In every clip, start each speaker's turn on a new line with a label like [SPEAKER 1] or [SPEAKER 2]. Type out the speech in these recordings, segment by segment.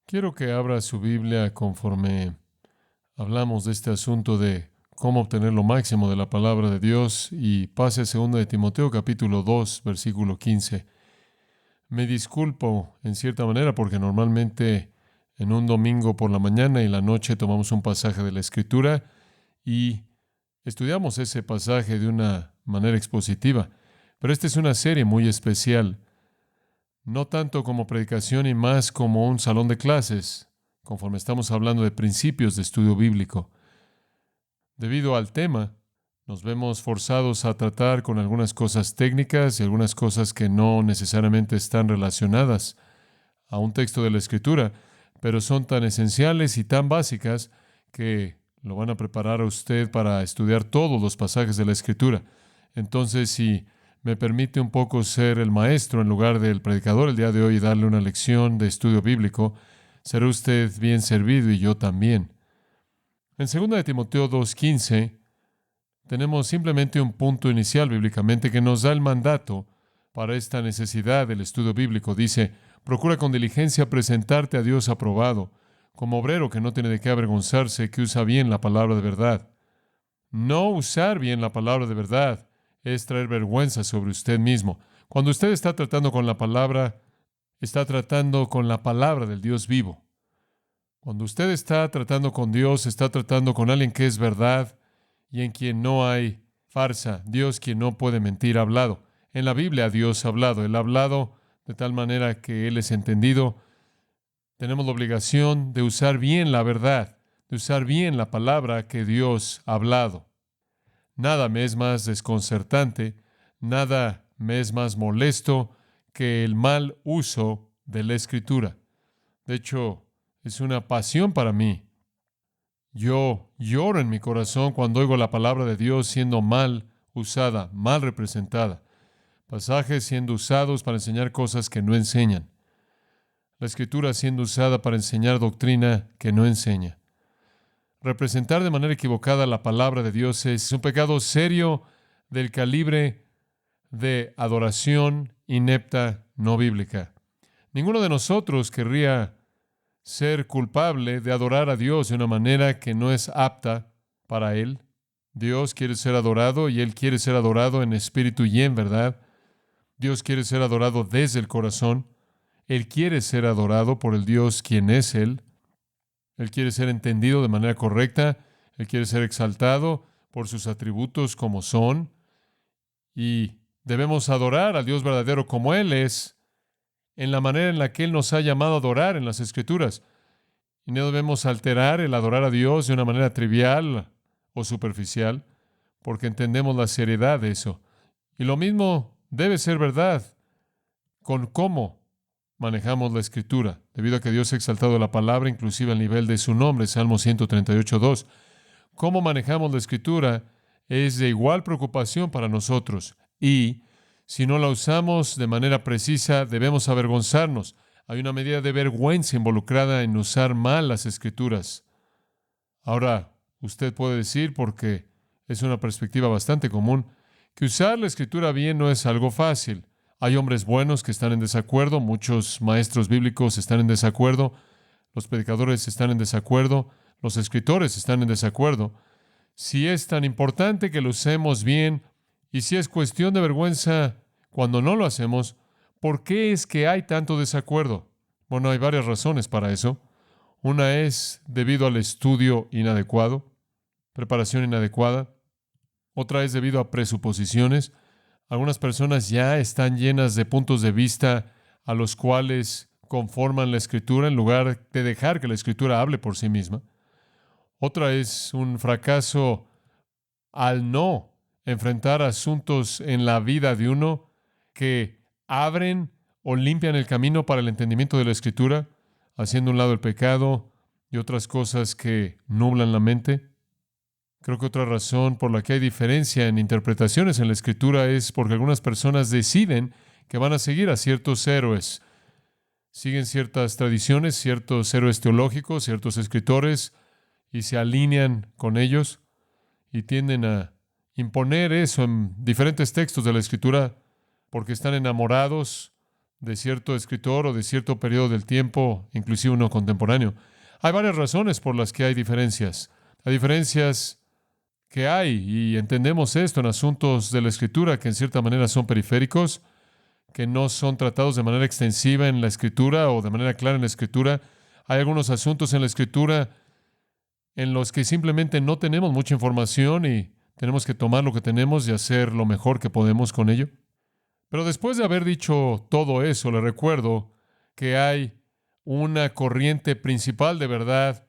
[SPEAKER 1] Quiero que abra su Biblia conforme hablamos de este asunto de cómo obtener lo máximo de la palabra de Dios y pase a 2 de Timoteo capítulo 2, versículo 15. Me disculpo en cierta manera porque normalmente en un domingo por la mañana y la noche tomamos un pasaje de la Escritura y estudiamos ese pasaje de una manera expositiva. Pero esta es una serie muy especial, no tanto como predicación y más como un salón de clases, conforme estamos hablando de principios de estudio bíblico. Debido al tema, nos vemos forzados a tratar con algunas cosas técnicas y algunas cosas que no necesariamente están relacionadas a un texto de la Escritura, pero son tan esenciales y tan básicas que lo van a preparar a usted para estudiar todos los pasajes de la Escritura. Entonces, si me permite un poco ser el maestro en lugar del predicador el día de hoy y darle una lección de estudio bíblico, será usted bien servido y yo también. En 2 de Timoteo 2:15 tenemos simplemente un punto inicial bíblicamente que nos da el mandato para esta necesidad del estudio bíblico. Dice: procura con diligencia presentarte a Dios aprobado, como obrero que no tiene de qué avergonzarse, que usa bien la palabra de verdad. No usar bien la palabra de verdad es traer vergüenza sobre usted mismo. Cuando usted está tratando con la palabra, está tratando con la palabra del Dios vivo. Cuando usted está tratando con Dios, está tratando con alguien que es verdad y en quien no hay farsa. Dios, quien no puede mentir, ha hablado. En la Biblia Dios ha hablado. Él ha hablado de tal manera que Él es entendido. Tenemos la obligación de usar bien la verdad, de usar bien la palabra que Dios ha hablado. Nada me es más desconcertante, nada me es más molesto que el mal uso de la Escritura. De hecho, es una pasión para mí. Yo lloro en mi corazón cuando oigo la palabra de Dios siendo mal usada, mal representada. Pasajes siendo usados para enseñar cosas que no enseñan. La Escritura siendo usada para enseñar doctrina que no enseña. Representar de manera equivocada la palabra de Dios es un pecado serio del calibre de adoración inepta no bíblica. Ninguno de nosotros querría ser culpable de adorar a Dios de una manera que no es apta para Él. Dios quiere ser adorado y Él quiere ser adorado en espíritu y en verdad. Dios quiere ser adorado desde el corazón. Él quiere ser adorado por el Dios quien es Él. Él quiere ser entendido de manera correcta. Él quiere ser exaltado por sus atributos como son. Y debemos adorar al Dios verdadero como Él es, en la manera en la que Él nos ha llamado a adorar en las Escrituras. Y no debemos alterar el adorar a Dios de una manera trivial o superficial, porque entendemos la seriedad de eso. Y lo mismo debe ser verdad con cómo manejamos la Escritura, debido a que Dios ha exaltado la palabra, inclusive al nivel de su nombre, Salmo 138:2. Cómo manejamos la Escritura es de igual preocupación para nosotros. Y si no la usamos de manera precisa, debemos avergonzarnos. Hay una medida de vergüenza involucrada en usar mal las Escrituras. Ahora, usted puede decir, porque es una perspectiva bastante común, que usar la Escritura bien no es algo fácil. Hay hombres buenos que están en desacuerdo, muchos maestros bíblicos están en desacuerdo, los predicadores están en desacuerdo, los escritores están en desacuerdo. Si es tan importante que lo usemos bien y si es cuestión de vergüenza cuando no lo hacemos, ¿por qué es que hay tanto desacuerdo? Bueno, hay varias razones para eso. Una es debido al estudio inadecuado, preparación inadecuada. Otra es debido a presuposiciones. Algunas personas ya están llenas de puntos de vista a los cuales conforman la Escritura en lugar de dejar que la Escritura hable por sí misma. Otra es un fracaso al no enfrentar asuntos en la vida de uno que abren o limpian el camino para el entendimiento de la Escritura, haciendo a un lado el pecado y otras cosas que nublan la mente. Creo que otra razón por la que hay diferencia en interpretaciones en la Escritura es porque algunas personas deciden que van a seguir a ciertos héroes. Siguen ciertas tradiciones, ciertos héroes teológicos, ciertos escritores, y se alinean con ellos y tienden a imponer eso en diferentes textos de la Escritura porque están enamorados de cierto escritor o de cierto periodo del tiempo, inclusive uno contemporáneo. Hay varias razones por las que hay diferencias. Hay diferencias que hay, y entendemos esto en asuntos de la Escritura que en cierta manera son periféricos, que no son tratados de manera extensiva en la Escritura o de manera clara en la Escritura. Hay algunos asuntos en la Escritura en los que simplemente no tenemos mucha información y tenemos que tomar lo que tenemos y hacer lo mejor que podemos con ello. Pero después de haber dicho todo eso, le recuerdo que hay una corriente principal de verdad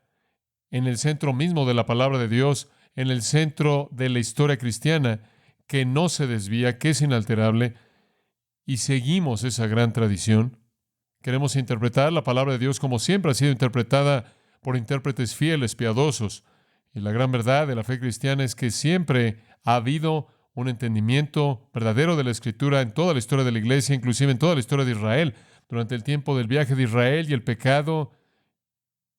[SPEAKER 1] en el centro mismo de la palabra de Dios, en el centro de la historia cristiana, que no se desvía, que es inalterable, y seguimos esa gran tradición. Queremos interpretar la palabra de Dios como siempre ha sido interpretada por intérpretes fieles, piadosos. Y la gran verdad de la fe cristiana es que siempre ha habido un entendimiento verdadero de la Escritura en toda la historia de la Iglesia, inclusive en toda la historia de Israel. Durante el tiempo del viaje de Israel y el pecado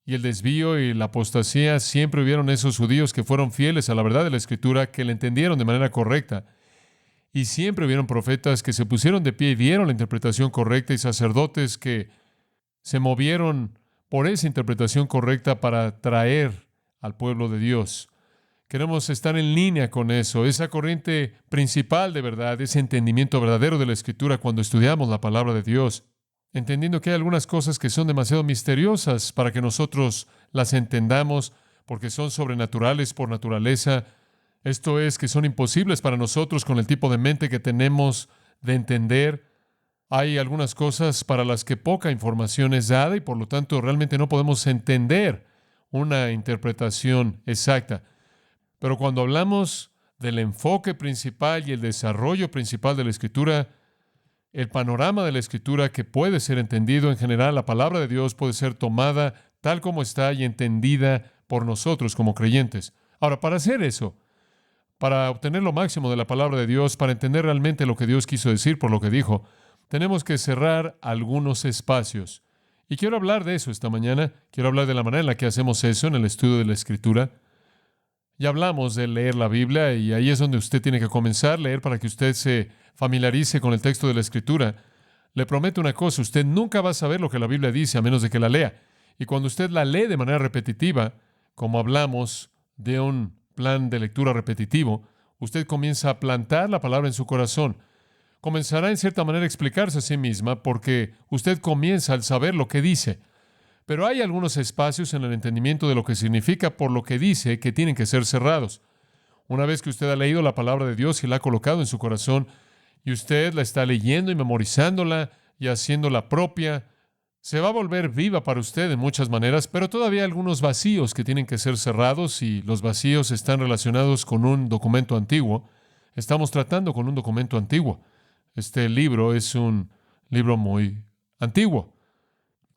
[SPEAKER 1] y el desvío y la apostasía, siempre hubieron esos judíos que fueron fieles a la verdad de la Escritura, que la entendieron de manera correcta. Y siempre hubieron profetas que se pusieron de pie y dieron la interpretación correcta, y sacerdotes que se movieron por esa interpretación correcta para traer al pueblo de Dios. Queremos estar en línea con eso, esa corriente principal de verdad, ese entendimiento verdadero de la Escritura cuando estudiamos la palabra de Dios, entendiendo que hay algunas cosas que son demasiado misteriosas para que nosotros las entendamos, porque son sobrenaturales por naturaleza. Esto es, que son imposibles para nosotros con el tipo de mente que tenemos de entender. Hay algunas cosas para las que poca información es dada y por lo tanto realmente no podemos entender una interpretación exacta. Pero cuando hablamos del enfoque principal y el desarrollo principal de la Escritura, el panorama de la Escritura que puede ser entendido en general, la palabra de Dios puede ser tomada tal como está y entendida por nosotros como creyentes. Ahora, para hacer eso, para obtener lo máximo de la palabra de Dios, para entender realmente lo que Dios quiso decir por lo que dijo, tenemos que cerrar algunos espacios. Y quiero hablar de eso esta mañana. Quiero hablar de la manera en la que hacemos eso en el estudio de la Escritura. Ya hablamos de leer la Biblia y ahí es donde usted tiene que comenzar a leer para que usted se familiarice con el texto de la Escritura. Le prometo una cosa, usted nunca va a saber lo que la Biblia dice a menos de que la lea. Y cuando usted la lee de manera repetitiva, como hablamos de un plan de lectura repetitivo, usted comienza a plantar la palabra en su corazón. Comenzará en cierta manera a explicarse a sí misma porque usted comienza al saber lo que dice. Pero hay algunos espacios en el entendimiento de lo que significa por lo que dice que tienen que ser cerrados. Una vez que usted ha leído la palabra de Dios y la ha colocado en su corazón, y usted la está leyendo y memorizándola y haciéndola propia, se va a volver viva para usted en muchas maneras, pero todavía hay algunos vacíos que tienen que ser cerrados y los vacíos están relacionados con un documento antiguo. Estamos tratando con un documento antiguo. Este libro es un libro muy antiguo.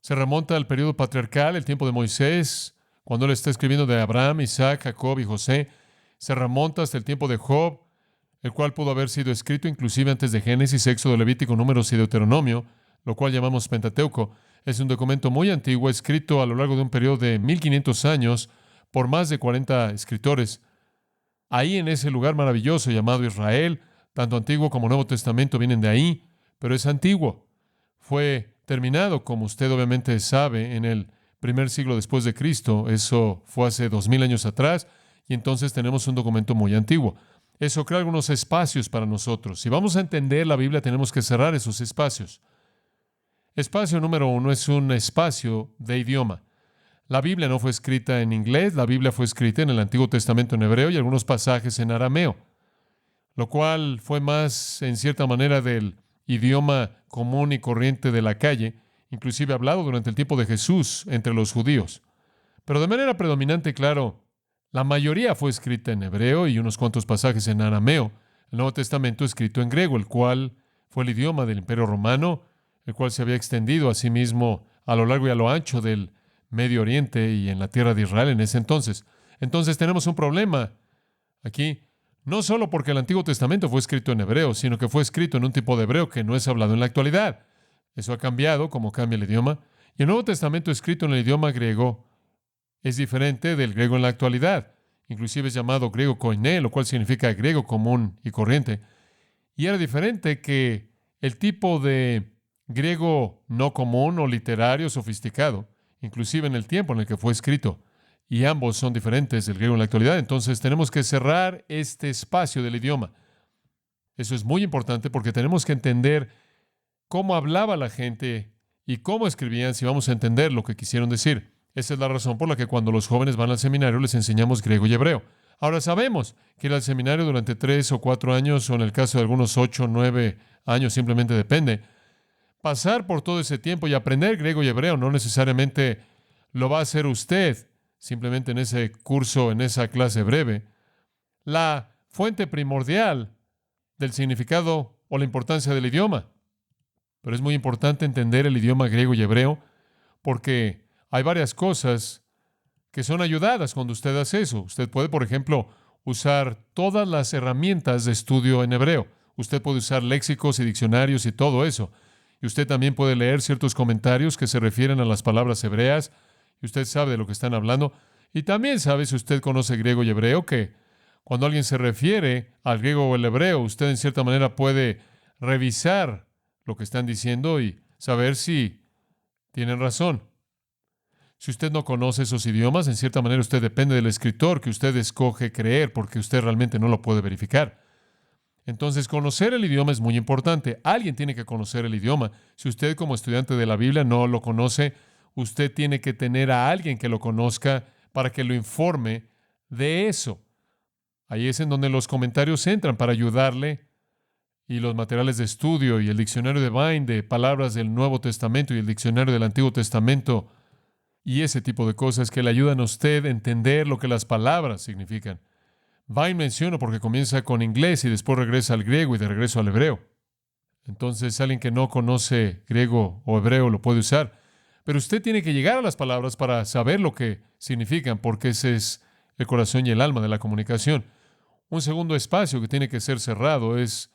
[SPEAKER 1] Se remonta al periodo patriarcal, el tiempo de Moisés, cuando él está escribiendo de Abraham, Isaac, Jacob y José. Se remonta hasta el tiempo de Job, el cual pudo haber sido escrito inclusive antes de Génesis, Éxodo, Levítico, Números y Deuteronomio, lo cual llamamos Pentateuco. Es un documento muy antiguo, escrito a lo largo de un periodo de 1500 años por más de 40 escritores. Ahí en ese lugar maravilloso llamado Israel, tanto Antiguo como Nuevo Testamento vienen de ahí, pero es antiguo. Fue terminado, como usted obviamente sabe, en el primer siglo después de Cristo. Eso fue hace 2000 años atrás, y entonces tenemos un documento muy antiguo. Eso crea algunos espacios para nosotros. Si vamos a entender la Biblia, tenemos que cerrar esos espacios. Espacio número 1 es un espacio de idioma. La Biblia no fue escrita en inglés, la Biblia fue escrita en el Antiguo Testamento en hebreo y algunos pasajes en arameo, lo cual fue más, en cierta manera, del idioma común y corriente de la calle, inclusive hablado durante el tiempo de Jesús entre los judíos. Pero de manera predominante, claro, la mayoría fue escrita en hebreo y unos cuantos pasajes en arameo. El Nuevo Testamento escrito en griego, el cual fue el idioma del Imperio Romano, el cual se había extendido a sí mismo a lo largo y a lo ancho del Medio Oriente y en la tierra de Israel en ese entonces. Entonces tenemos un problema aquí, no solo porque el Antiguo Testamento fue escrito en hebreo, sino que fue escrito en un tipo de hebreo que no es hablado en la actualidad. Eso ha cambiado como cambia el idioma. Y el Nuevo Testamento escrito en el idioma griego es diferente del griego en la actualidad. Inclusive es llamado griego koiné, lo cual significa griego común y corriente. Y era diferente que el tipo de griego no común o literario sofisticado, inclusive en el tiempo en el que fue escrito. Y ambos son diferentes del griego en la actualidad. Entonces tenemos que cerrar este espacio del idioma. Eso es muy importante porque tenemos que entender cómo hablaba la gente y cómo escribían si vamos a entender lo que quisieron decir. Esa es la razón por la que cuando los jóvenes van al seminario les enseñamos griego y hebreo. Ahora sabemos que ir al seminario durante 3 o 4 años, o en el caso de algunos 8 o 9 años, simplemente depende. Pasar por todo ese tiempo y aprender griego y hebreo no necesariamente lo va a hacer usted simplemente en ese curso, en esa clase breve. La fuente primordial del significado o la importancia del idioma. Pero es muy importante entender el idioma griego y hebreo porque hay varias cosas que son ayudadas cuando usted hace eso. Usted puede, por ejemplo, usar todas las herramientas de estudio en hebreo. Usted puede usar léxicos y diccionarios y todo eso. Y usted también puede leer ciertos comentarios que se refieren a las palabras hebreas y usted sabe de lo que están hablando. Y también sabe, si usted conoce griego y hebreo, que cuando alguien se refiere al griego o el hebreo, usted en cierta manera puede revisar lo que están diciendo y saber si tienen razón. Si usted no conoce esos idiomas, en cierta manera usted depende del escritor que usted escoge creer porque usted realmente no lo puede verificar. Entonces, conocer el idioma es muy importante. Alguien tiene que conocer el idioma. Si usted como estudiante de la Biblia no lo conoce, usted tiene que tener a alguien que lo conozca para que lo informe de eso. Ahí es en donde los comentarios entran para ayudarle y los materiales de estudio y el diccionario de Vine de palabras del Nuevo Testamento y el diccionario del Antiguo Testamento y ese tipo de cosas que le ayudan a usted a entender lo que las palabras significan. Vine menciona porque comienza con inglés y después regresa al griego y de regreso al hebreo. Entonces, alguien que no conoce griego o hebreo lo puede usar. Pero usted tiene que llegar a las palabras para saber lo que significan, porque ese es el corazón y el alma de la comunicación. Un segundo espacio que tiene que ser cerrado es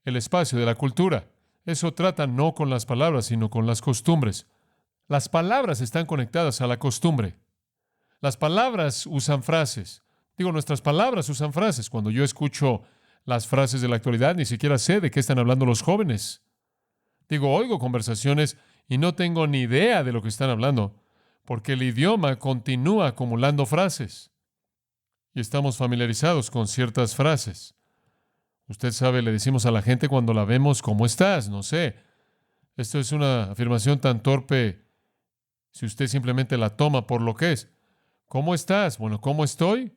[SPEAKER 1] el espacio de la cultura. Eso trata no con las palabras, sino con las costumbres. Las palabras están conectadas a la costumbre. Las palabras usan frases. Nuestras palabras usan frases. Cuando yo escucho las frases de la actualidad, ni siquiera sé de qué están hablando los jóvenes. Oigo conversaciones y no tengo ni idea de lo que están hablando, porque el idioma continúa acumulando frases. Y estamos familiarizados con ciertas frases. Usted sabe, le decimos a la gente cuando la vemos, ¿cómo estás? No sé. Esto es una afirmación tan torpe si usted simplemente la toma por lo que es. ¿Cómo estás? Bueno, ¿cómo estoy?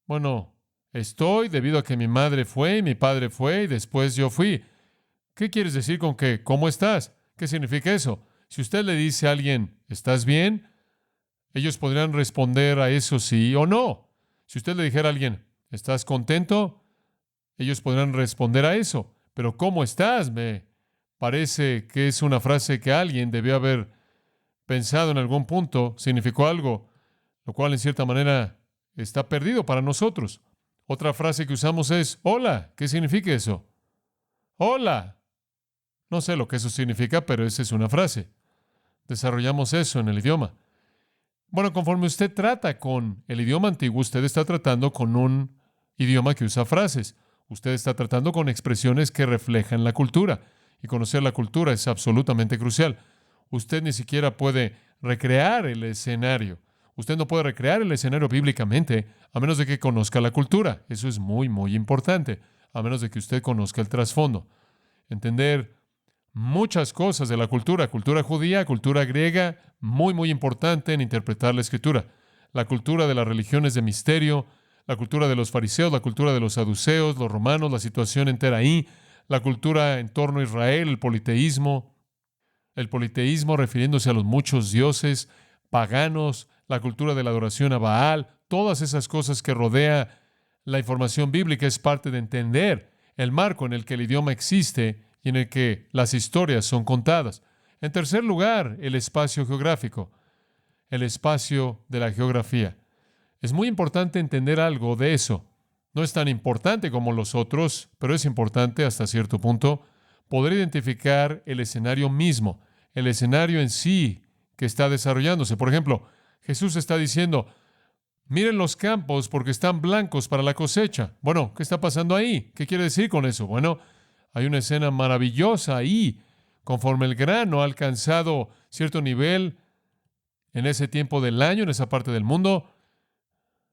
[SPEAKER 1] Bueno, estoy debido a que mi madre fue y mi padre fue y después yo fui. ¿Qué quieres decir con que ¿cómo estás? ¿Qué significa eso? Si usted le dice a alguien, ¿estás bien? Ellos podrían responder a eso sí o no. Si usted le dijera a alguien, ¿estás contento? Ellos podrán responder a eso. Pero ¿cómo estás? Me parece que es una frase que alguien debió haber pensado en algún punto, significó algo, lo cual en cierta manera está perdido para nosotros. Otra frase que usamos es, hola. ¿Qué significa eso? Hola. No sé lo que eso significa, pero esa es una frase. Desarrollamos eso en el idioma. Bueno, conforme usted trata con el idioma antiguo, usted está tratando con un idioma que usa frases. Usted está tratando con expresiones que reflejan la cultura. Y conocer la cultura es absolutamente crucial. Usted ni siquiera puede recrear el escenario. Usted no puede recrear el escenario bíblicamente a menos de que conozca la cultura. Eso es muy, muy importante. A menos de que usted conozca el trasfondo. Entender muchas cosas de la cultura judía, cultura griega, muy, muy importante en interpretar la Escritura. La cultura de las religiones de misterio, la cultura de los fariseos, la cultura de los saduceos, los romanos, la situación entera ahí, la cultura en torno a Israel, el politeísmo refiriéndose a los muchos dioses paganos, la cultura de la adoración a Baal, todas esas cosas que rodea la información bíblica es parte de entender el marco en el que el idioma existe y en el que las historias son contadas. En tercer lugar, el espacio geográfico, el espacio de la geografía. Es muy importante entender algo de eso. No es tan importante como los otros, pero es importante hasta cierto punto poder identificar el escenario mismo, el escenario en sí que está desarrollándose. Por ejemplo, Jesús está diciendo, miren los campos porque están blancos para la cosecha. Bueno, ¿qué está pasando ahí? ¿Qué quiere decir con eso? Bueno, hay una escena maravillosa ahí conforme el grano ha alcanzado cierto nivel en ese tiempo del año, en esa parte del mundo.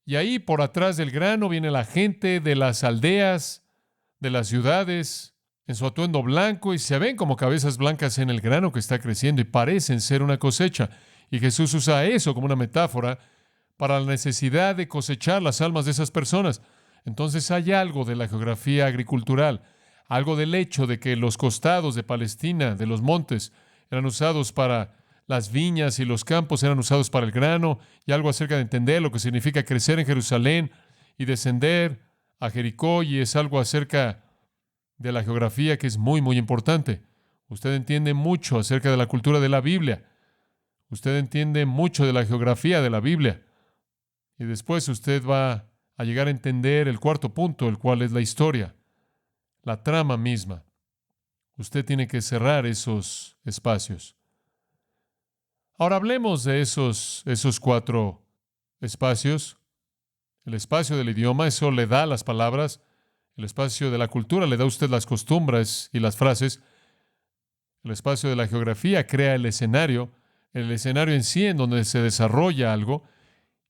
[SPEAKER 1] Y ahí por atrás del grano viene la gente de las aldeas, de las ciudades, en su atuendo blanco, y se ven como cabezas blancas en el grano que está creciendo y parecen ser una cosecha. Y Jesús usa eso como una metáfora para la necesidad de cosechar las almas de esas personas. Entonces hay algo de la geografía agricultural, algo del hecho de que los costados de Palestina, de los montes, eran usados para las viñas y los campos eran usados para el grano, y algo acerca de entender lo que significa crecer en Jerusalén y descender a Jericó, y es algo acerca de la geografía que es muy, muy importante. Usted entiende mucho acerca de la cultura de la Biblia. Usted entiende mucho de la geografía de la Biblia. Y después usted va a llegar a entender el cuarto punto, el cual es la historia, la trama misma. Usted tiene que cerrar esos espacios. Ahora hablemos de esos cuatro espacios. El espacio del idioma, eso le da las palabras. El espacio de la cultura le da a usted las costumbres y las frases. El espacio de la geografía crea el escenario en sí en donde se desarrolla algo.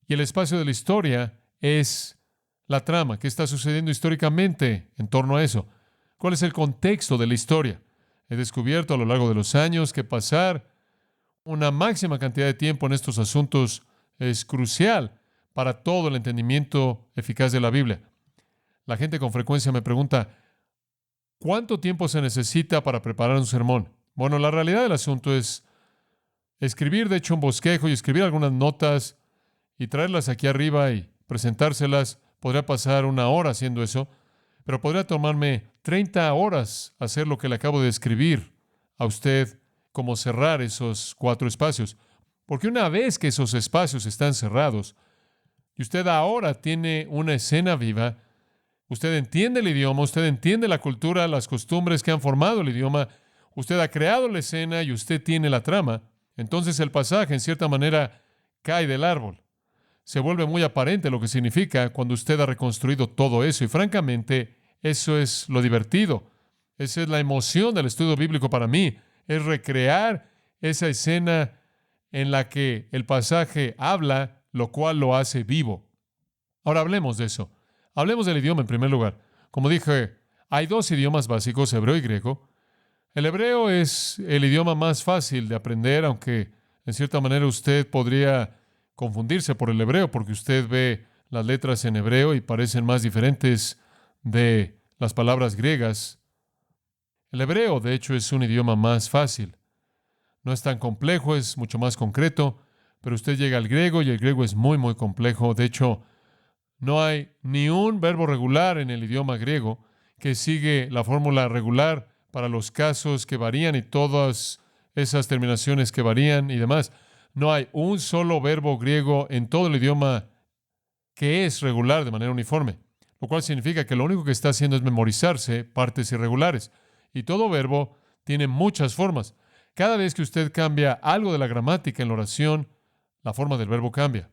[SPEAKER 1] Y el espacio de la historia es la trama. ¿Qué está sucediendo históricamente en torno a eso? ¿Cuál es el contexto de la historia? He descubierto a lo largo de los años que pasar una máxima cantidad de tiempo en estos asuntos es crucial para todo el entendimiento eficaz de la Biblia. La gente con frecuencia me pregunta, ¿cuánto tiempo se necesita para preparar un sermón? Bueno, la realidad del asunto es escribir, de hecho, un bosquejo y escribir algunas notas y traerlas aquí arriba y presentárselas. Podría pasar 1 hora haciendo eso, pero podría tomarme 30 horas hacer lo que le acabo de describir a usted, como cerrar esos 4 espacios. Porque una vez que esos espacios están cerrados y usted ahora tiene una escena viva, usted entiende el idioma, usted entiende la cultura, las costumbres que han formado el idioma, usted ha creado la escena y usted tiene la trama, entonces el pasaje en cierta manera cae del árbol. Se vuelve muy aparente lo que significa cuando usted ha reconstruido todo eso, y francamente eso es lo divertido. Esa es la emoción del estudio bíblico para mí, es recrear esa escena en la que el pasaje habla, lo cual lo hace vivo. Ahora hablemos de eso. Hablemos del idioma en primer lugar. Como dije, hay 2 idiomas básicos, hebreo y griego. El hebreo es el idioma más fácil de aprender, aunque en cierta manera usted podría confundirse por el hebreo, porque usted ve las letras en hebreo y parecen más diferentes de las palabras griegas. El hebreo, de hecho, es un idioma más fácil. No es tan complejo, es mucho más concreto, pero usted llega al griego y el griego es muy, muy complejo. De hecho, no hay ni un verbo regular en el idioma griego que sigue la fórmula regular para los casos que varían y todas esas terminaciones que varían y demás. No hay un solo verbo griego en todo el idioma que es regular de manera uniforme, lo cual significa que lo único que está haciendo es memorizarse partes irregulares. Y todo verbo tiene muchas formas. Cada vez que usted cambia algo de la gramática en la oración, la forma del verbo cambia.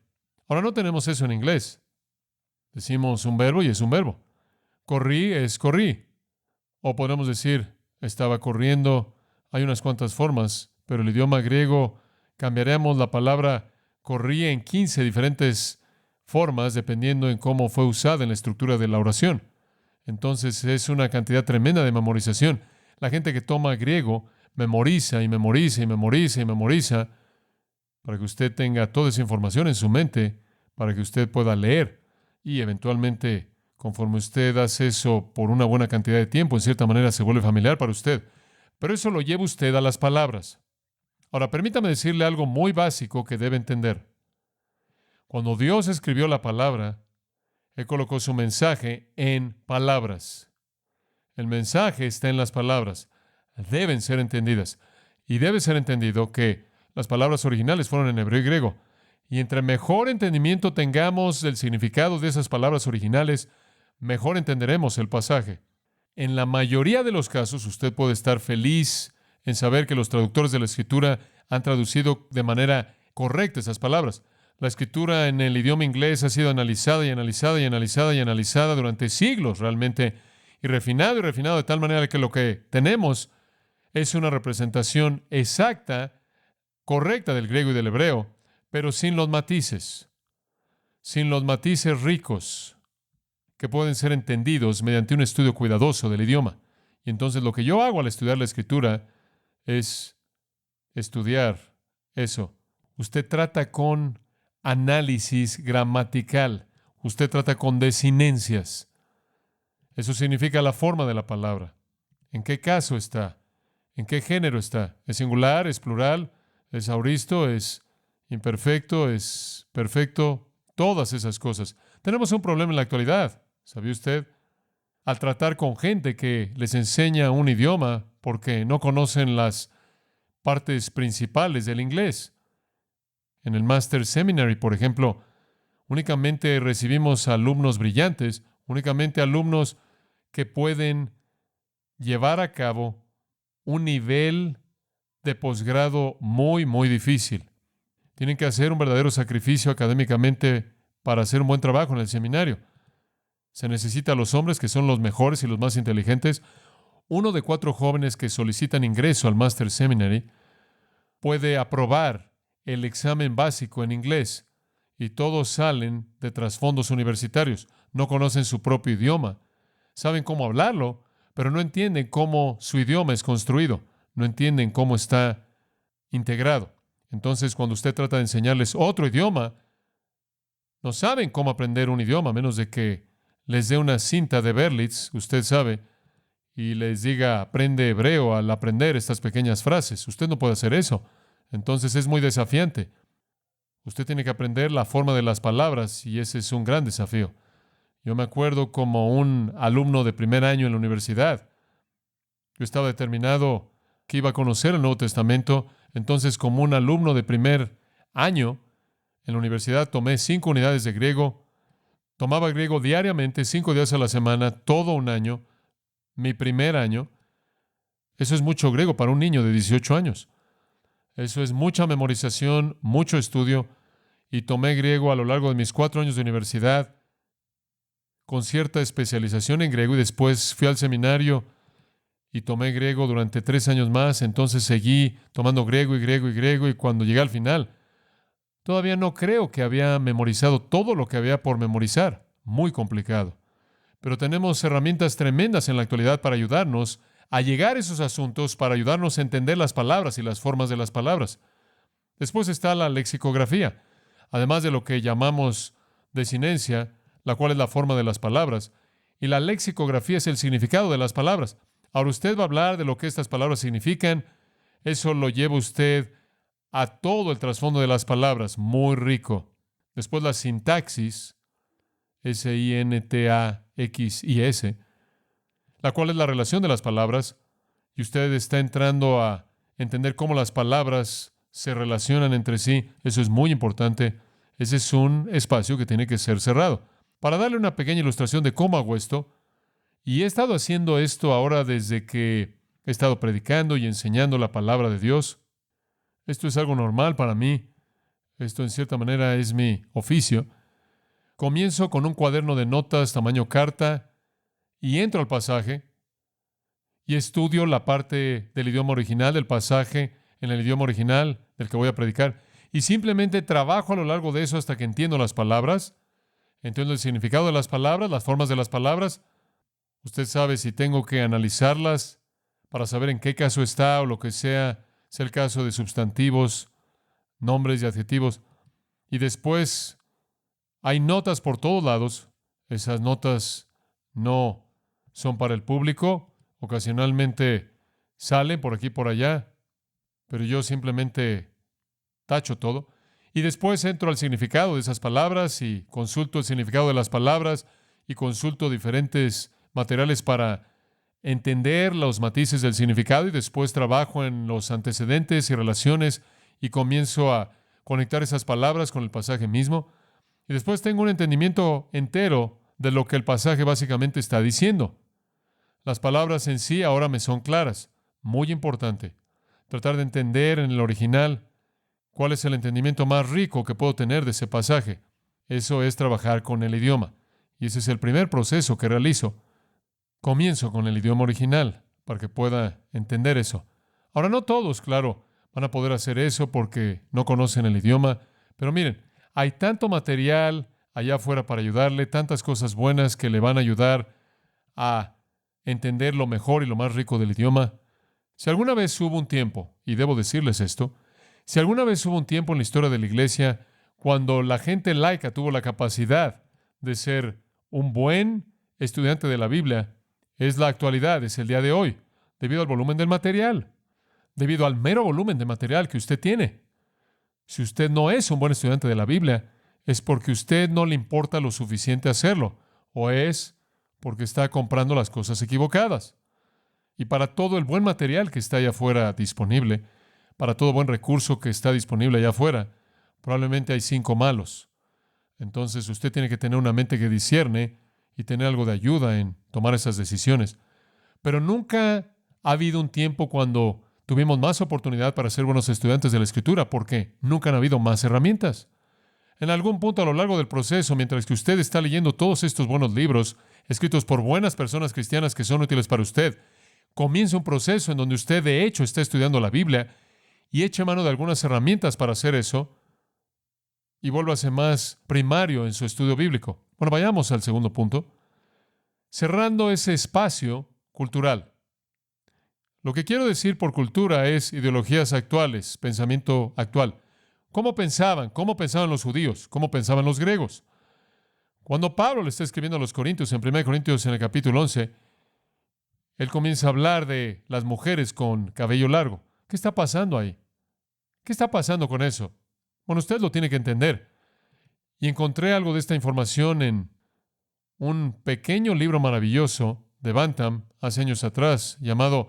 [SPEAKER 1] Ahora no tenemos eso en inglés. Decimos un verbo y es un verbo. Corrí es corrí. O podemos decir, estaba corriendo. Hay unas cuantas formas, pero el idioma griego cambiaremos la palabra corrí en 15 diferentes formas dependiendo en cómo fue usada en la estructura de la oración. Entonces es una cantidad tremenda de memorización. La gente que toma griego memoriza y memoriza y memoriza y memoriza para que usted tenga toda esa información en su mente, para que usted pueda leer. Y eventualmente, conforme usted hace eso por una buena cantidad de tiempo, en cierta manera se vuelve familiar para usted. Pero eso lo lleva usted a las palabras. Ahora, permítame decirle algo muy básico que debe entender. Cuando Dios escribió la palabra, Él colocó su mensaje en palabras. El mensaje está en las palabras. Deben ser entendidas. Y debe ser entendido que las palabras originales fueron en hebreo y griego. Y entre mejor entendimiento tengamos del significado de esas palabras originales, mejor entenderemos el pasaje. En la mayoría de los casos, usted puede estar feliz en saber que los traductores de la Escritura han traducido de manera correcta esas palabras. La Escritura en el idioma inglés ha sido analizada y analizada y analizada y analizada durante siglos realmente, y refinado de tal manera que lo que tenemos es una representación exacta, correcta del griego y del hebreo, pero sin los matices ricos que pueden ser entendidos mediante un estudio cuidadoso del idioma. Y entonces lo que yo hago al estudiar la Escritura es estudiar eso. Usted trata con análisis gramatical. Usted trata con desinencias. Eso significa la forma de la palabra. ¿En qué caso está? ¿En qué género está? ¿Es singular? ¿Es plural? ¿Es auristo? ¿Es imperfecto? ¿Es perfecto? Todas esas cosas. Tenemos un problema en la actualidad, ¿sabía usted? Al tratar con gente que les enseña un idioma porque no conocen las partes principales del inglés. En el Master Seminary, por ejemplo, únicamente recibimos alumnos brillantes, únicamente alumnos que pueden llevar a cabo un nivel de posgrado muy, muy difícil. Tienen que hacer un verdadero sacrificio académicamente para hacer un buen trabajo en el seminario. Se necesita a los hombres que son los mejores y los más inteligentes. Uno de 4 jóvenes que solicitan ingreso al Master Seminary puede aprobar el examen básico en inglés y todos salen de trasfondos universitarios. No conocen su propio idioma. Saben cómo hablarlo, pero no entienden cómo su idioma es construido. No entienden cómo está integrado. Entonces, cuando usted trata de enseñarles otro idioma, no saben cómo aprender un idioma, a menos de que les dé una cinta de Berlitz, usted sabe, y les diga, aprende hebreo al aprender estas pequeñas frases. Usted no puede hacer eso. Entonces es muy desafiante. Usted tiene que aprender la forma de las palabras y ese es un gran desafío. Yo me acuerdo como un alumno de primer año en la universidad. Yo estaba determinado que iba a conocer el Nuevo Testamento. Entonces, como un alumno de primer año en la universidad, tomé 5 unidades de griego. Tomaba griego diariamente, 5 días a la semana, todo un año. Mi primer año. Eso es mucho griego para un niño de 18 años. Eso es mucha memorización, mucho estudio. Y tomé griego a lo largo de mis 4 años de universidad, con cierta especialización en griego, y después fui al seminario y tomé griego durante 3 años más. Entonces seguí tomando griego y griego y griego, y cuando llegué al final, todavía no creo que había memorizado todo lo que había por memorizar. Muy complicado. Pero tenemos herramientas tremendas en la actualidad para ayudarnos a llegar a esos asuntos, para ayudarnos a entender las palabras y las formas de las palabras. Después está la lexicografía, además de lo que llamamos desinencia, la cual es la forma de las palabras, y la lexicografía es el significado de las palabras. Ahora usted va a hablar de lo que estas palabras significan. Eso lo lleva usted a todo el trasfondo de las palabras, muy rico. Después la sintaxis, S-I-N-T-A-X-I-S, la cual es la relación de las palabras, y usted está entrando a entender cómo las palabras se relacionan entre sí. Eso es muy importante. Ese es un espacio que tiene que ser cerrado. Para darle una pequeña ilustración de cómo hago esto, y he estado haciendo esto ahora desde que he estado predicando y enseñando la palabra de Dios. Esto es algo normal para mí. Esto en cierta manera es mi oficio. Comienzo con un cuaderno de notas tamaño carta y entro al pasaje y estudio la parte del idioma original del pasaje en el idioma original del que voy a predicar. Y simplemente trabajo a lo largo de eso hasta que entiendo las palabras, entiendo el significado de las palabras, las formas de las palabras. Usted sabe si tengo que analizarlas para saber en qué caso está o lo que sea el caso de sustantivos, nombres y adjetivos. Y después hay notas por todos lados. Esas notas no son para el público. Ocasionalmente salen por aquí y por allá, pero yo simplemente tacho todo. Y después entro al significado de esas palabras y consulto el significado de las palabras y consulto diferentes materiales para entender los matices del significado, y después trabajo en los antecedentes y relaciones y comienzo a conectar esas palabras con el pasaje mismo. Y después tengo un entendimiento entero de lo que el pasaje básicamente está diciendo. Las palabras en sí ahora me son claras. Muy importante. Tratar de entender en el original cuál es el entendimiento más rico que puedo tener de ese pasaje. Eso es trabajar con el idioma. Y ese es el primer proceso que realizo. Comienzo con el idioma original para que pueda entender eso. Ahora, no todos, claro, van a poder hacer eso porque no conocen el idioma, pero miren, hay tanto material allá afuera para ayudarle, tantas cosas buenas que le van a ayudar a entender lo mejor y lo más rico del idioma. Si alguna vez hubo un tiempo, y debo decirles esto, si alguna vez hubo un tiempo en la historia de la iglesia cuando la gente laica tuvo la capacidad de ser un buen estudiante de la Biblia, es la actualidad, es el día de hoy, debido al volumen del material, debido al mero volumen de material que usted tiene. Si usted no es un buen estudiante de la Biblia, es porque usted no le importa lo suficiente hacerlo, o es porque está comprando las cosas equivocadas. Y para todo el buen material que está allá afuera disponible, para todo buen recurso que está disponible allá afuera, probablemente hay 5 malos. Entonces usted tiene que tener una mente que discierne y tener algo de ayuda en tomar esas decisiones. Pero nunca ha habido un tiempo cuando tuvimos más oportunidad para ser buenos estudiantes de la Escritura, porque nunca han habido más herramientas. En algún punto a lo largo del proceso, mientras que usted está leyendo todos estos buenos libros, escritos por buenas personas cristianas que son útiles para usted, comienza un proceso en donde usted de hecho está estudiando la Biblia y echa mano de algunas herramientas para hacer eso y vuélvase más primario en su estudio bíblico. Bueno, vayamos al segundo punto. Cerrando ese espacio cultural. Lo que quiero decir por cultura es ideologías actuales, pensamiento actual. ¿Cómo pensaban? ¿Cómo pensaban los judíos? ¿Cómo pensaban los griegos? Cuando Pablo le está escribiendo a los Corintios, en 1 Corintios en el capítulo 11, él comienza a hablar de las mujeres con cabello largo. ¿Qué está pasando ahí? ¿Qué está pasando con eso? Bueno, usted lo tiene que entender. Y encontré algo de esta información en un pequeño libro maravilloso de Bantam hace años atrás, llamado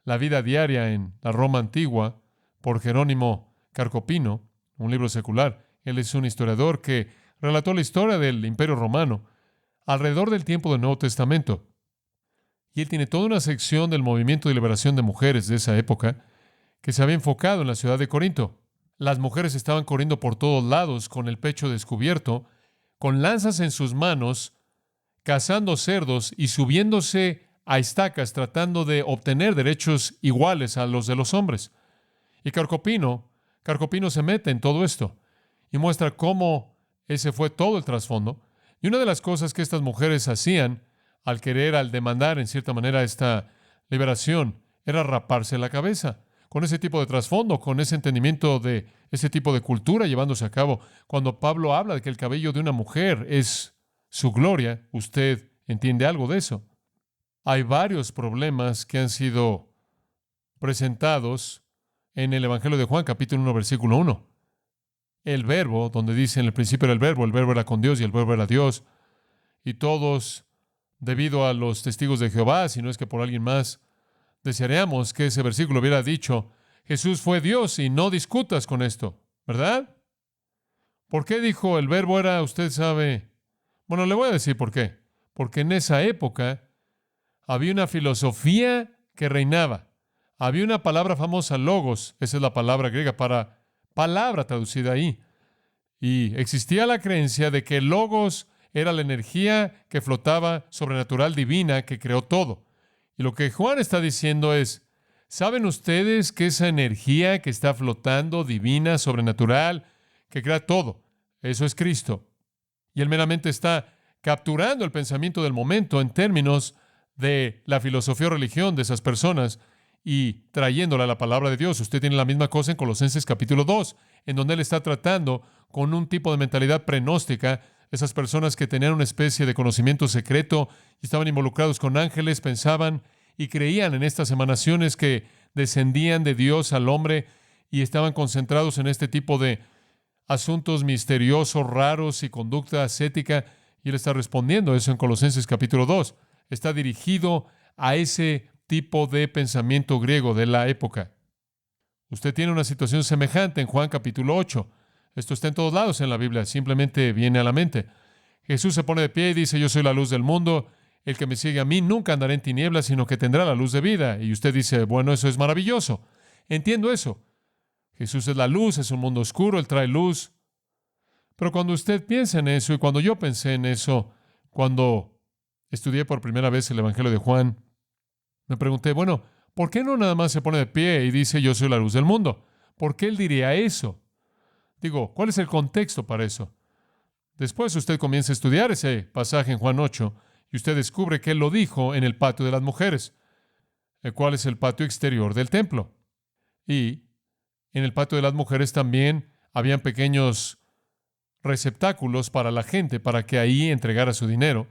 [SPEAKER 1] La vida diaria en la Roma antigua, por Jerónimo Carcopino, un libro secular. Él es un historiador que relató la historia del Imperio Romano alrededor del tiempo del Nuevo Testamento. Y él tiene toda una sección del movimiento de liberación de mujeres de esa época que se había enfocado en la ciudad de Corinto. Las mujeres estaban corriendo por todos lados con el pecho descubierto, con lanzas en sus manos, cazando cerdos y subiéndose a estacas tratando de obtener derechos iguales a los de los hombres. Y Carcopino se mete en todo esto y muestra cómo ese fue todo el trasfondo. Y una de las cosas que estas mujeres hacían al demandar en cierta manera esta liberación, era raparse la cabeza. Con ese tipo de trasfondo, con ese entendimiento de ese tipo de cultura llevándose a cabo, cuando Pablo habla de que el cabello de una mujer es su gloria, usted entiende algo de eso. Hay varios problemas que han sido presentados en el Evangelio de Juan, capítulo 1, versículo 1. El verbo, donde dice en el principio era el verbo era con Dios y el verbo era Dios, y todos, debido a los testigos de Jehová, si no es que por alguien más, desearíamos que ese versículo hubiera dicho, Jesús fue Dios y no discutas con esto, ¿verdad? ¿Por qué dijo el verbo era, usted sabe? Bueno, le voy a decir por qué. Porque en esa época había una filosofía que reinaba. Había una palabra famosa, logos, esa es la palabra griega para palabra traducida ahí. Y existía la creencia de que el logos era la energía que flotaba sobrenatural divina que creó todo. Y lo que Juan está diciendo es, ¿saben ustedes que esa energía que está flotando, divina, sobrenatural, que crea todo, eso es Cristo? Y él meramente está capturando el pensamiento del momento en términos de la filosofía o religión de esas personas y trayéndola a la palabra de Dios. Usted tiene la misma cosa en Colosenses capítulo 2, en donde él está tratando con un tipo de mentalidad prenóstica, esas personas que tenían una especie de conocimiento secreto y estaban involucrados con ángeles, pensaban y creían en estas emanaciones que descendían de Dios al hombre y estaban concentrados en este tipo de asuntos misteriosos, raros y conducta ascética. Y él está respondiendo eso en Colosenses capítulo 2. Está dirigido a ese tipo de pensamiento griego de la época. Usted tiene una situación semejante en Juan capítulo 8. Esto está en todos lados en la Biblia, simplemente viene a la mente. Jesús se pone de pie y dice, yo soy la luz del mundo, el que me sigue a mí nunca andará en tinieblas, sino que tendrá la luz de vida. Y usted dice, bueno, eso es maravilloso. Entiendo eso. Jesús es la luz, es un mundo oscuro, Él trae luz. Pero cuando usted piensa en eso, y cuando yo pensé en eso, cuando estudié por primera vez el Evangelio de Juan, me pregunté, bueno, ¿Por qué no nada más se pone de pie y dice, yo soy la luz del mundo? ¿Por qué él diría eso? Digo, ¿cuál es el contexto para eso? Después usted comienza a estudiar ese pasaje en Juan 8 y usted descubre que él lo dijo en el patio de las mujeres, el cual es el patio exterior del templo. Y en el patio de las mujeres también habían pequeños receptáculos para la gente, para que ahí entregara su dinero.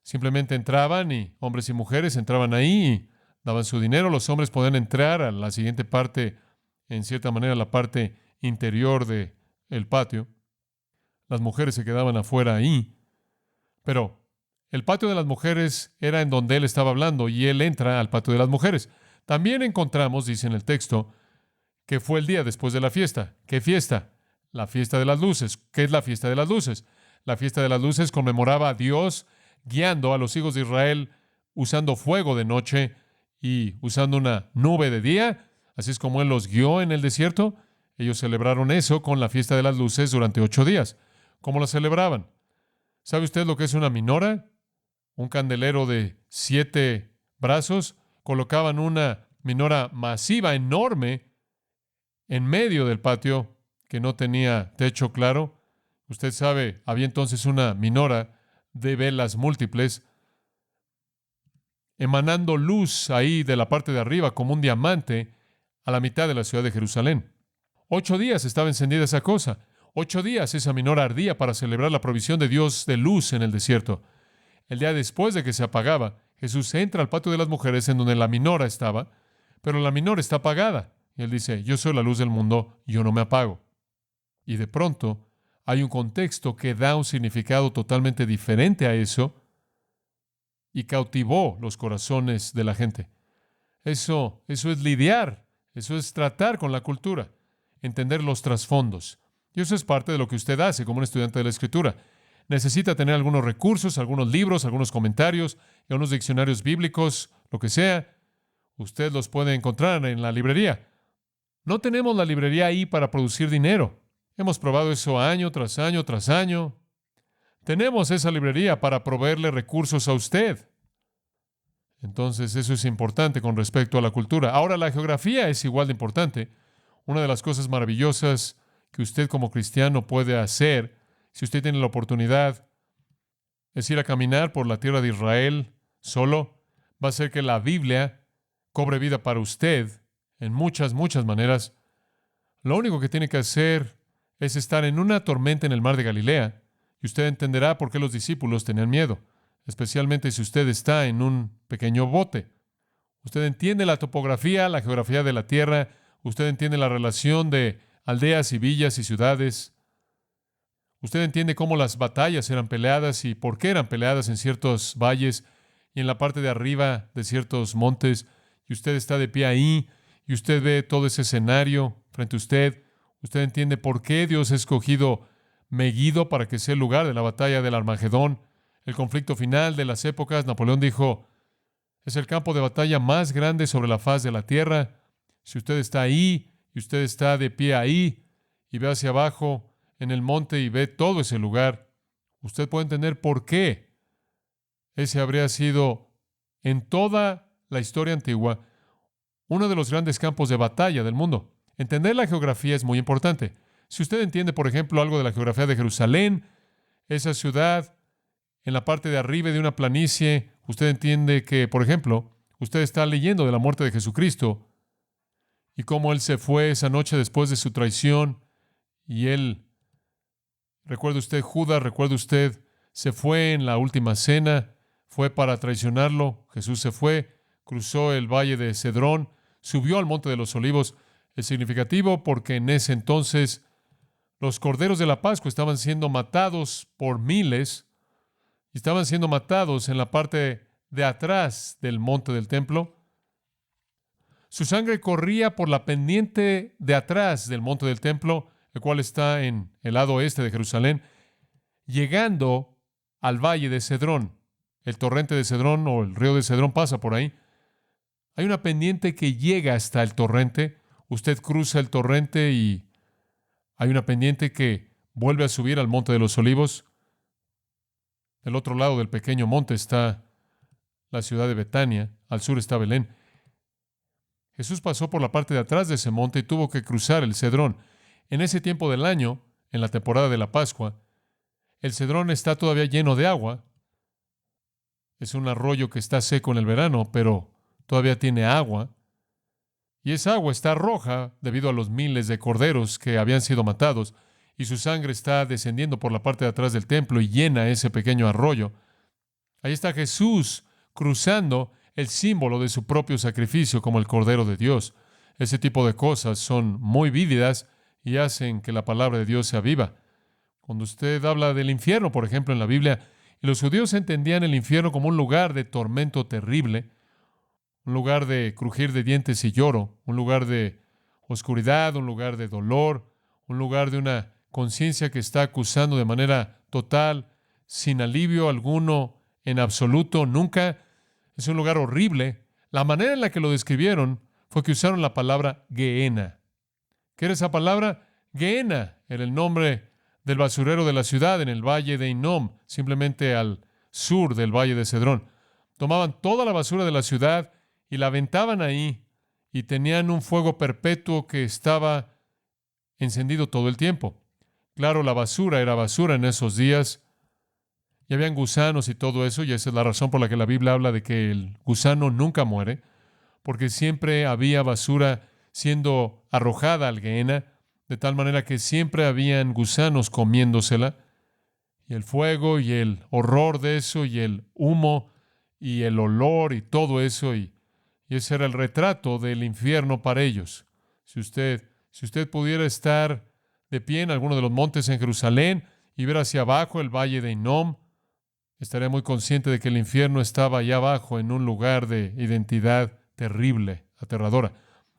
[SPEAKER 1] Simplemente entraban y hombres y mujeres entraban ahí y daban su dinero. Los hombres podían entrar a la siguiente parte, en cierta manera, la parte interior del patio. Las mujeres se quedaban afuera ahí. Pero el patio de las mujeres era en donde él estaba hablando y él entra al patio de las mujeres. También encontramos, dice en el texto, que fue el día después de la fiesta. ¿Qué fiesta? La fiesta de las luces. ¿Qué es la fiesta de las luces? La fiesta de las luces conmemoraba a Dios guiando a los hijos de Israel usando fuego de noche y usando una nube de día. Así es como Él los guió en el desierto. Ellos celebraron eso con la fiesta de las luces durante 8 días. ¿Cómo la celebraban? ¿Sabe usted lo que es una minora? Un candelero de 7 brazos. Colocaban una minora masiva, enorme, en medio del patio que no tenía techo claro. Usted sabe, había entonces una minora de velas múltiples emanando luz ahí de la parte de arriba como un diamante a la mitad de la ciudad de Jerusalén. 8 días estaba encendida esa cosa. 8 días esa minora ardía para celebrar la provisión de Dios de luz en el desierto. El día después de que se apagaba, Jesús entra al patio de las mujeres en donde la minora estaba, pero la minora está apagada. Y él dice, yo soy la luz del mundo, yo no me apago. Y de pronto hay un contexto que da un significado totalmente diferente a eso y cautivó los corazones de la gente. Eso es lidiar, eso es tratar con la cultura, entender los trasfondos. Y eso es parte de lo que usted hace como un estudiante de la Escritura. Necesita tener algunos recursos, algunos libros, algunos comentarios, algunos diccionarios bíblicos, lo que sea. Usted los puede encontrar en la librería. No tenemos la librería ahí para producir dinero. Hemos probado eso año tras año tras año. Tenemos esa librería para proveerle recursos a usted. Entonces, eso es importante con respecto a la cultura. Ahora, la geografía es igual de importante. Una de las cosas maravillosas que usted como cristiano puede hacer, si usted tiene la oportunidad, es ir a caminar por la tierra de Israel solo. Va a hacer que la Biblia cobre vida para usted en muchas, muchas maneras. Lo único que tiene que hacer es estar en una tormenta en el mar de Galilea y usted entenderá por qué los discípulos tenían miedo, especialmente si usted está en un pequeño bote. Usted entiende la topografía, la geografía de la tierra, usted entiende la relación de aldeas y villas y ciudades. Usted entiende cómo las batallas eran peleadas y por qué eran peleadas en ciertos valles y en la parte de arriba de ciertos montes. Y usted está de pie ahí y usted ve todo ese escenario frente a usted. Usted entiende por qué Dios ha escogido Megiddo para que sea el lugar de la batalla del Armagedón, el conflicto final de las épocas. Napoleón dijo, es el campo de batalla más grande sobre la faz de la tierra. Si usted está ahí y usted está de pie ahí y ve hacia abajo en el monte y ve todo ese lugar, usted puede entender por qué ese habría sido en toda la historia antigua uno de los grandes campos de batalla del mundo. Entender la geografía es muy importante. Si usted entiende, por ejemplo, algo de la geografía de Jerusalén, esa ciudad en la parte de arriba de una planicie, usted entiende que, por ejemplo, usted está leyendo de la muerte de Jesucristo y cómo Él se fue esa noche después de su traición y Él, recuerde usted Judas, recuerde usted, se fue en la última cena, fue para traicionarlo, Jesús se fue, cruzó el valle de Cedrón, subió al monte de los olivos. Es significativo porque en ese entonces los corderos de la Pascua estaban siendo matados por miles y estaban siendo matados en la parte de atrás del monte del templo. Su sangre corría por la pendiente de atrás del monte del templo, el cual está en el lado oeste de Jerusalén, llegando al valle de Cedrón. El torrente de Cedrón o el río de Cedrón pasa por ahí. Hay una pendiente que llega hasta el torrente. Usted cruza el torrente y hay una pendiente que vuelve a subir al monte de los olivos. Del otro lado del pequeño monte está la ciudad de Betania. Al sur está Belén. Jesús pasó por la parte de atrás de ese monte y tuvo que cruzar el Cedrón. En ese tiempo del año, en la temporada de la Pascua, el Cedrón está todavía lleno de agua. Es un arroyo que está seco en el verano, pero todavía tiene agua. Y esa agua está roja debido a los miles de corderos que habían sido matados, y su sangre está descendiendo por la parte de atrás del templo y llena ese pequeño arroyo. Ahí está Jesús cruzando el símbolo de su propio sacrificio como el Cordero de Dios. Ese tipo de cosas son muy vívidas y hacen que la palabra de Dios sea viva. Cuando usted habla del infierno, por ejemplo, en la Biblia, y los judíos entendían el infierno como un lugar de tormento terrible, un lugar de crujir de dientes y lloro, un lugar de oscuridad, un lugar de dolor, un lugar de una conciencia que está acusando de manera total, sin alivio alguno, en absoluto, nunca. Es un lugar horrible. La manera en la que lo describieron fue que usaron la palabra Gehenna. ¿Qué era esa palabra? Gehenna era el nombre del basurero de la ciudad en el valle de Hinnom, simplemente al sur del valle de Cedrón. Tomaban toda la basura de la ciudad y la aventaban ahí, y tenían un fuego perpetuo que estaba encendido todo el tiempo. Claro, la basura era basura en esos días, y habían gusanos y todo eso, y esa es la razón por la que la Biblia habla de que el gusano nunca muere, porque siempre había basura siendo arrojada al Gehenna, de tal manera que siempre habían gusanos comiéndosela, y el fuego y el horror de eso, y el humo y el olor y todo eso, y ese era el retrato del infierno para ellos. Si usted pudiera estar de pie en alguno de los montes en Jerusalén y ver hacia abajo el valle de Hinnom, estaría muy consciente de que el infierno estaba allá abajo en un lugar de identidad terrible, aterradora.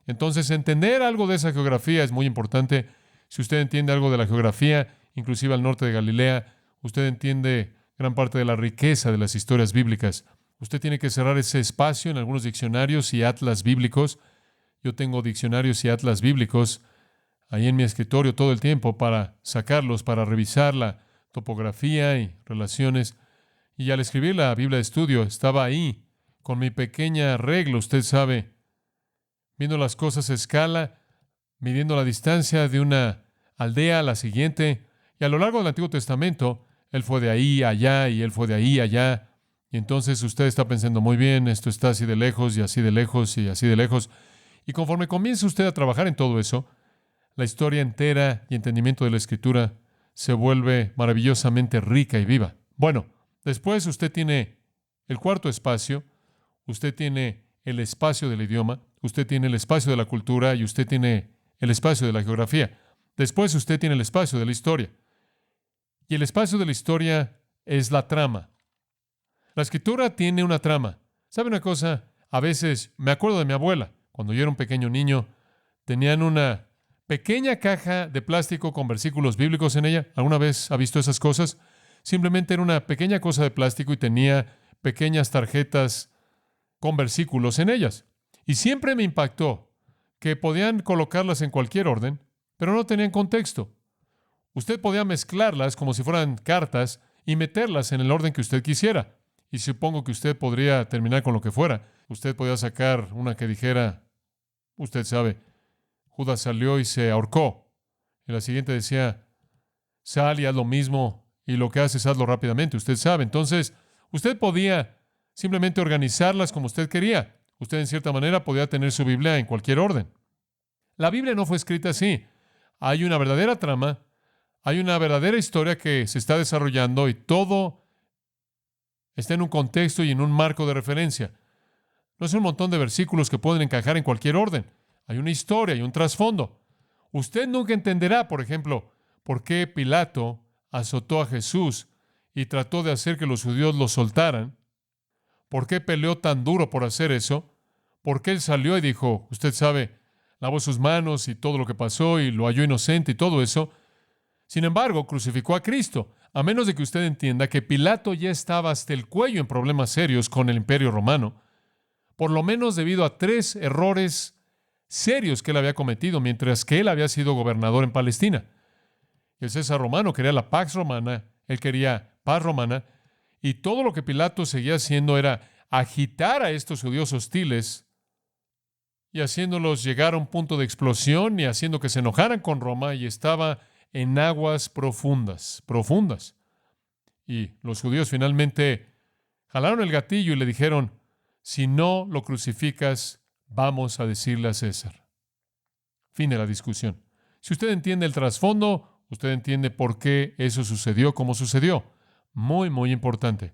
[SPEAKER 1] Entonces, entender algo de esa geografía es muy importante. Si usted entiende algo de la geografía, inclusive al norte de Galilea, usted entiende gran parte de la riqueza de las historias bíblicas. Usted tiene que cerrar ese espacio en algunos diccionarios y atlas bíblicos. Yo tengo diccionarios y atlas bíblicos ahí en mi escritorio todo el tiempo para sacarlos, para revisar la topografía y relaciones. Y al escribir la Biblia de estudio, estaba ahí con mi pequeña regla, usted sabe, viendo las cosas a escala, midiendo la distancia de una aldea a la siguiente. Y a lo largo del Antiguo Testamento, Él fue de ahí a allá y Él fue de ahí a allá. Y entonces usted está pensando, muy bien, esto está así de lejos y así de lejos y así de lejos. Y conforme comienza usted a trabajar en todo eso, la historia entera y entendimiento de la Escritura se vuelve maravillosamente rica y viva. Bueno, después usted tiene el cuarto espacio, usted tiene el espacio del idioma, usted tiene el espacio de la cultura y usted tiene el espacio de la geografía. Después usted tiene el espacio de la historia. Y el espacio de la historia es la trama. La escritura tiene una trama. ¿Sabe una cosa? A veces me acuerdo de mi abuela. Cuando yo era un pequeño niño, tenían una pequeña caja de plástico con versículos bíblicos en ella. ¿Alguna vez ha visto esas cosas? Simplemente era una pequeña cosa de plástico y tenía pequeñas tarjetas con versículos en ellas. Y siempre me impactó que podían colocarlas en cualquier orden, pero no tenían contexto. Usted podía mezclarlas como si fueran cartas y meterlas en el orden que usted quisiera. Y supongo que usted podría terminar con lo que fuera. Usted podía sacar una que dijera, usted sabe, Judas salió y se ahorcó. Y la siguiente decía, sal y haz lo mismo, y lo que haces, hazlo rápidamente. Usted sabe. Entonces, usted podía simplemente organizarlas como usted quería. Usted, en cierta manera, podía tener su Biblia en cualquier orden. La Biblia no fue escrita así. Hay una verdadera trama, hay una verdadera historia que se está desarrollando y todo está en un contexto y en un marco de referencia. No es un montón de versículos que pueden encajar en cualquier orden. Hay una historia y un trasfondo. Usted nunca entenderá, por ejemplo, por qué Pilato azotó a Jesús y trató de hacer que los judíos lo soltaran. ¿Por qué peleó tan duro por hacer eso? ¿Por qué él salió y dijo, usted sabe, lavó sus manos y todo lo que pasó y lo halló inocente y todo eso? Sin embargo, crucificó a Cristo, a menos de que usted entienda que Pilato ya estaba hasta el cuello en problemas serios con el Imperio Romano, por lo menos debido a 3 errores serios que él había cometido mientras que él había sido gobernador en Palestina. El César romano quería la pax romana, él quería paz romana, y todo lo que Pilato seguía haciendo era agitar a estos judíos hostiles y haciéndolos llegar a un punto de explosión y haciendo que se enojaran con Roma, y estaba en aguas profundas, profundas. Y los judíos finalmente jalaron el gatillo y le dijeron: si no lo crucificas, vamos a decirle a César. Fin de la discusión. Si usted entiende el trasfondo, usted entiende por qué eso sucedió como sucedió. Muy, muy importante.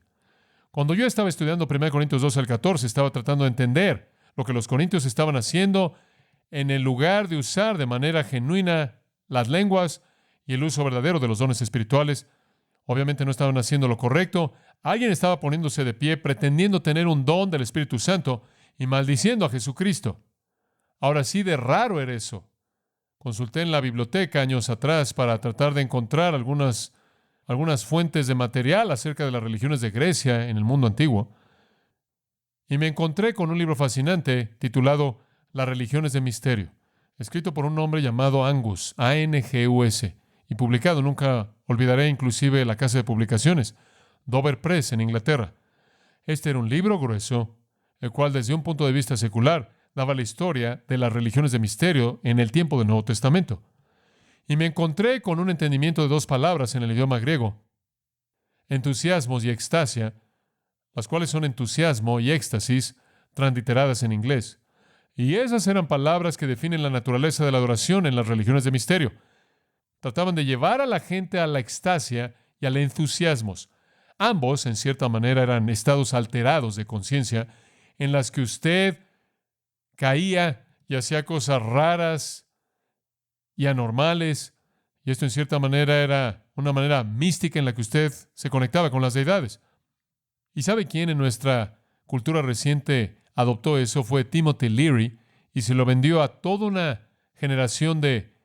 [SPEAKER 1] Cuando yo estaba estudiando 1 Corintios 12 al 14, estaba tratando de entender lo que los corintios estaban haciendo en el lugar de usar de manera genuina las lenguas y el uso verdadero de los dones espirituales. Obviamente no estaban haciendo lo correcto. Alguien estaba poniéndose de pie, pretendiendo tener un don del Espíritu Santo y maldiciendo a Jesucristo. Ahora sí, de raro era eso. Consulté en la biblioteca años atrás para tratar de encontrar algunas fuentes de material acerca de las religiones de Grecia en el mundo antiguo. Y me encontré con un libro fascinante titulado Las religiones de misterio, escrito por un hombre llamado Angus, A-N-G-U-S, y publicado, nunca olvidaré inclusive la casa de publicaciones, Dover Press en Inglaterra. Este era un libro grueso, el cual desde un punto de vista secular daba la historia de las religiones de misterio en el tiempo del Nuevo Testamento. Y me encontré con un entendimiento de dos palabras en el idioma griego: entusiasmos y extasia, las cuales son entusiasmo y éxtasis, transliteradas en inglés. Y esas eran palabras que definen la naturaleza de la adoración en las religiones de misterio. Trataban de llevar a la gente a la extasia y al entusiasmos. Ambos, en cierta manera, eran estados alterados de conciencia en las que usted caía y hacía cosas raras y anormales, y esto en cierta manera era una manera mística en la que usted se conectaba con las deidades. ¿Y sabe quién en nuestra cultura reciente adoptó eso? Fue Timothy Leary, y se lo vendió a toda una generación de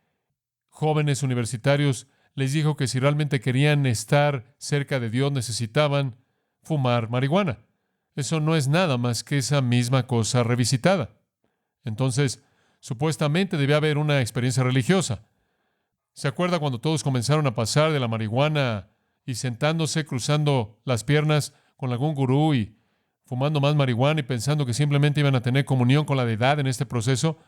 [SPEAKER 1] jóvenes universitarios. Les dijo que si realmente querían estar cerca de Dios necesitaban fumar marihuana. Eso no es nada más que esa misma cosa revisitada. Entonces, supuestamente debía haber una experiencia religiosa. ¿Se acuerda cuando todos comenzaron a pasar de la marihuana y sentándose, cruzando las piernas con algún gurú y fumando más marihuana y pensando que simplemente iban a tener comunión con la deidad en este proceso?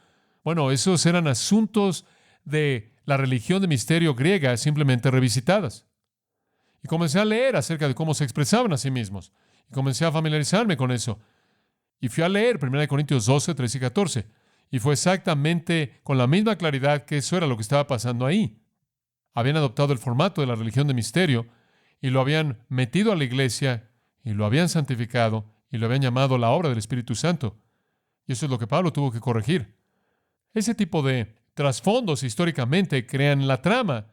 [SPEAKER 1] Bueno, esos eran asuntos de la religión de misterio griega simplemente revisitadas. Y comencé a leer acerca de cómo se expresaban a sí mismos. Y comencé a familiarizarme con eso. Y fui a leer 1 Corintios 12, 13 y 14. Y fue exactamente con la misma claridad que eso era lo que estaba pasando ahí. Habían adoptado el formato de la religión de misterio y lo habían metido a la iglesia y lo habían santificado y lo habían llamado la obra del Espíritu Santo. Y eso es lo que Pablo tuvo que corregir. Ese tipo de trasfondos históricamente crean la trama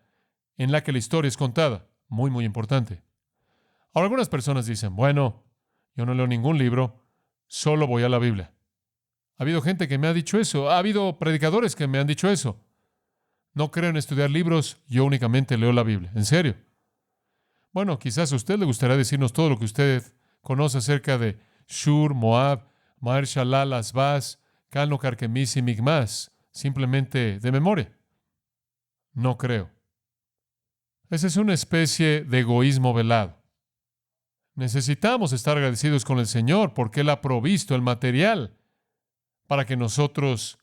[SPEAKER 1] en la que la historia es contada. Muy, muy importante. Ahora, algunas personas dicen: bueno, yo no leo ningún libro, solo voy a la Biblia. Ha habido gente que me ha dicho eso. Ha habido predicadores que me han dicho eso. No creo en estudiar libros, yo únicamente leo la Biblia. ¿En serio? Bueno, quizás a usted le gustaría decirnos todo lo que usted conoce acerca de Shur, Moab, Maher Shalal, Asbaz, Calno, Carquemis y Migmas, simplemente de memoria. No creo. Esa es una especie de egoísmo velado. Necesitamos estar agradecidos con el Señor porque Él ha provisto el material para que nosotros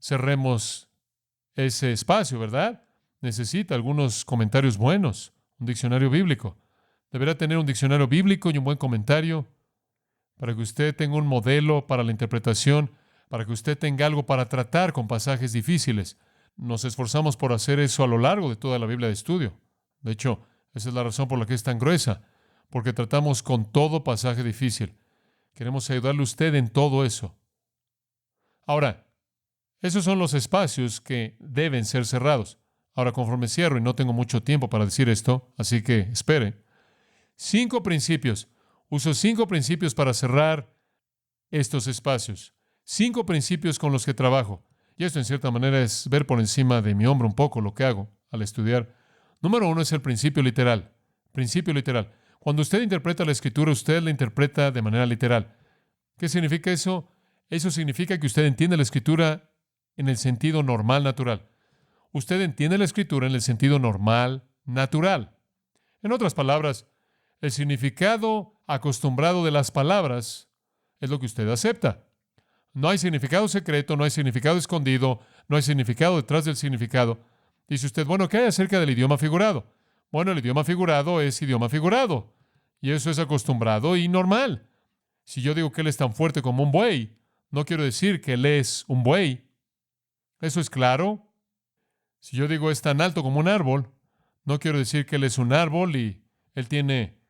[SPEAKER 1] cerremos ese espacio, ¿verdad? Necesita algunos comentarios buenos, un diccionario bíblico. Deberá tener un diccionario bíblico y un buen comentario para que usted tenga un modelo para la interpretación, para que usted tenga algo para tratar con pasajes difíciles. Nos esforzamos por hacer eso a lo largo de toda la Biblia de estudio. De hecho, esa es la razón por la que es tan gruesa, porque tratamos con todo pasaje difícil. Queremos ayudarle a usted en todo eso. Ahora, esos son los espacios que deben ser cerrados. Ahora, conforme cierro, y no tengo mucho tiempo para decir esto, así que espere. 5 principios. Uso 5 principios para cerrar estos espacios. 5 principios con los que trabajo. Y esto, en cierta manera, es ver por encima de mi hombro un poco lo que hago al estudiar. Número 1 es el principio literal. Principio literal. Cuando usted interpreta la Escritura, usted la interpreta de manera literal. ¿Qué significa eso? Eso significa que usted entiende la Escritura en el sentido normal, natural. Usted entiende la Escritura en el sentido normal, natural. En otras palabras, el significado acostumbrado de las palabras es lo que usted acepta. No hay significado secreto, no hay significado escondido, no hay significado detrás del significado. Dice usted, bueno, ¿qué hay acerca del idioma figurado? Bueno, el idioma figurado es idioma figurado. Y eso es acostumbrado y normal. Si yo digo que él es tan fuerte como un buey, no quiero decir que él es un buey. Eso es claro. Si yo digo es tan alto como un árbol, no quiero decir que él es un árbol y él tiene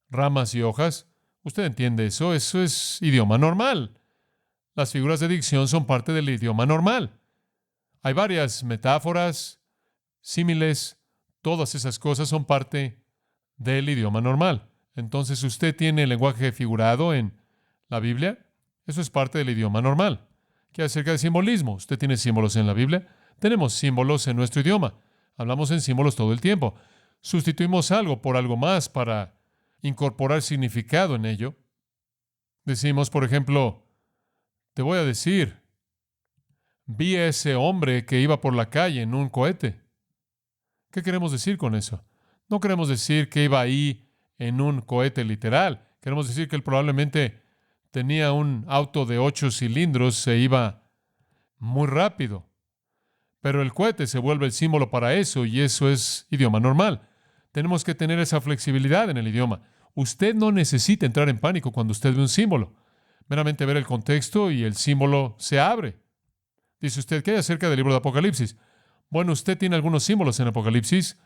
[SPEAKER 1] ramas y hojas. Usted entiende eso. Eso es idioma normal. Las figuras de dicción son parte del idioma normal. Hay varias metáforas, símiles, todas esas cosas son parte del idioma normal. Entonces, usted tiene el lenguaje figurado en la Biblia. Eso es parte del idioma normal. ¿Qué acerca de simbolismo? ¿Usted tiene símbolos en la Biblia? Tenemos símbolos en nuestro idioma. Hablamos en símbolos todo el tiempo. Sustituimos algo por algo más para incorporar significado en ello. Decimos, por ejemplo, te voy a decir, vi a ese hombre que iba por la calle en un cohete. ¿Qué queremos decir con eso? No queremos decir que iba ahí en un cohete literal. Queremos decir que él probablemente tenía un auto de 8 cilindros, se iba muy rápido. Pero el cohete se vuelve el símbolo para eso y eso es idioma normal. Tenemos que tener esa flexibilidad en el idioma. Usted no necesita entrar en pánico cuando usted ve un símbolo. Meramente ver el contexto y el símbolo se abre. Dice usted, ¿qué hay acerca del libro de Apocalipsis? Bueno, usted tiene algunos símbolos en Apocalipsis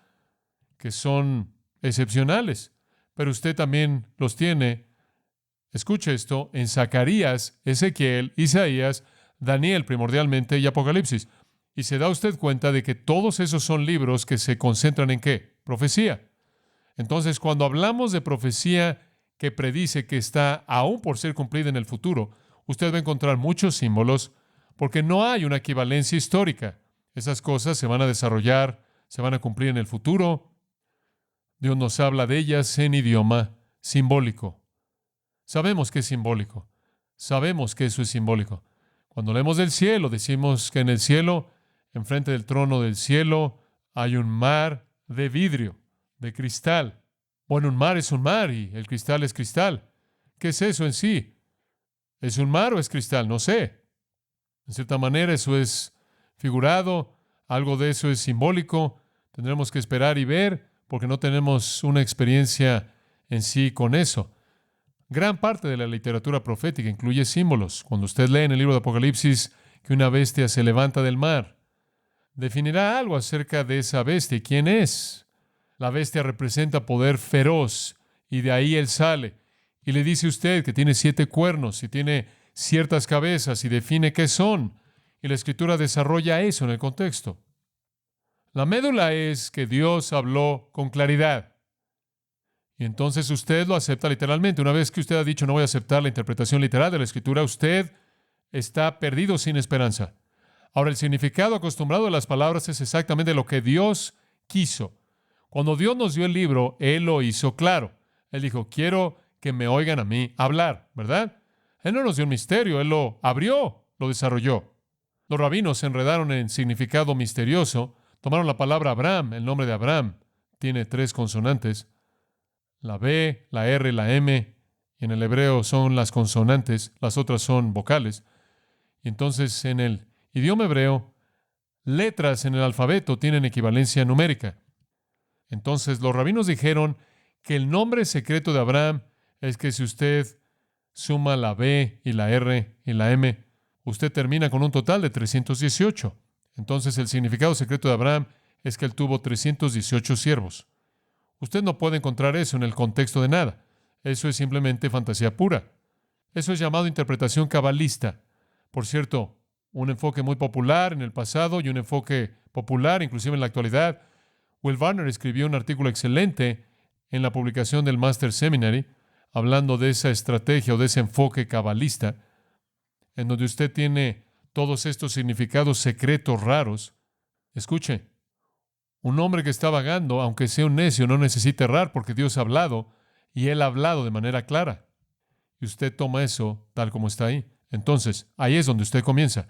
[SPEAKER 1] que son excepcionales, pero usted también los tiene, escuche esto, en Zacarías, Ezequiel, Isaías, Daniel primordialmente y Apocalipsis. Y se da usted cuenta de que todos esos son libros que se concentran en ¿qué? Profecía. Entonces, cuando hablamos de profecía que predice que está aún por ser cumplida en el futuro, usted va a encontrar muchos símbolos porque no hay una equivalencia histórica. Esas cosas se van a desarrollar, se van a cumplir en el futuro. Dios nos habla de ellas en idioma simbólico. Sabemos que es simbólico. Sabemos que eso es simbólico. Cuando leemos del cielo, decimos que en el cielo, enfrente del trono del cielo, hay un mar de vidrio, de cristal. Bueno, un mar es un mar y el cristal es cristal. ¿Qué es eso en sí? ¿Es un mar o es cristal? No sé. En cierta manera, eso es figurado, algo de eso es simbólico. Tendremos que esperar y ver, porque no tenemos una experiencia en sí con eso. Gran parte de la literatura profética incluye símbolos. Cuando usted lee en el libro de Apocalipsis que una bestia se levanta del mar, definirá algo acerca de esa bestia. ¿Quién es? La bestia representa poder feroz y de ahí él sale. Y le dice a usted que tiene 7 cuernos y tiene ciertas cabezas y define qué son. Y la Escritura desarrolla eso en el contexto. La médula es que Dios habló con claridad. Y entonces usted lo acepta literalmente. Una vez que usted ha dicho no voy a aceptar la interpretación literal de la Escritura, usted está perdido sin esperanza. Ahora, el significado acostumbrado de las palabras es exactamente lo que Dios quiso. Cuando Dios nos dio el libro, Él lo hizo claro. Él dijo, quiero que me oigan a mí hablar, ¿verdad? Él no nos dio un misterio, Él lo abrió, lo desarrolló. Los rabinos se enredaron en significado misterioso, tomaron la palabra Abraham, el nombre de Abraham tiene 3 consonantes, la B, la R, la M, y en el hebreo son las consonantes, las otras son vocales. Y entonces en el idioma hebreo, letras en el alfabeto tienen equivalencia numérica. Entonces los rabinos dijeron que el nombre secreto de Abraham es que si usted suma la B y la R y la M, usted termina con un total de 318. Entonces el significado secreto de Abraham es que él tuvo 318 siervos. Usted no puede encontrar eso en el contexto de nada. Eso es simplemente fantasía pura. Eso es llamado interpretación cabalista. Por cierto, un enfoque muy popular en el pasado y un enfoque popular inclusive en la actualidad. Will Varner escribió un artículo excelente en la publicación del Master Seminary hablando de esa estrategia o de ese enfoque cabalista en donde usted tiene todos estos significados secretos raros. Escuche, un hombre que está vagando, aunque sea un necio, no necesita errar porque Dios ha hablado y Él ha hablado de manera clara. Y usted toma eso tal como está ahí. Entonces, ahí es donde usted comienza.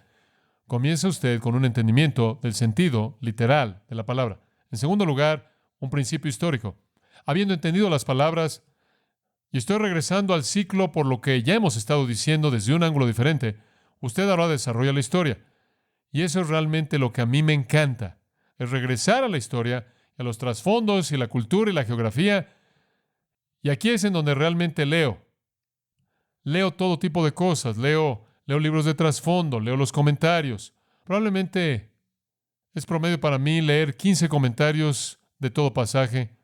[SPEAKER 1] Comienza usted con un entendimiento del sentido literal de la palabra. En segundo lugar, un principio histórico. Habiendo entendido las palabras, y estoy regresando al ciclo por lo que ya hemos estado diciendo desde un ángulo diferente, Usted ahora desarrolla la historia. Y eso es realmente lo que a mí me encanta. Es regresar a la historia, a los trasfondos y la cultura y la geografía. Y aquí es en donde realmente leo. Leo todo tipo de cosas. Leo libros de trasfondo, leo los comentarios. Probablemente es promedio para mí leer 15 comentarios de todo pasaje,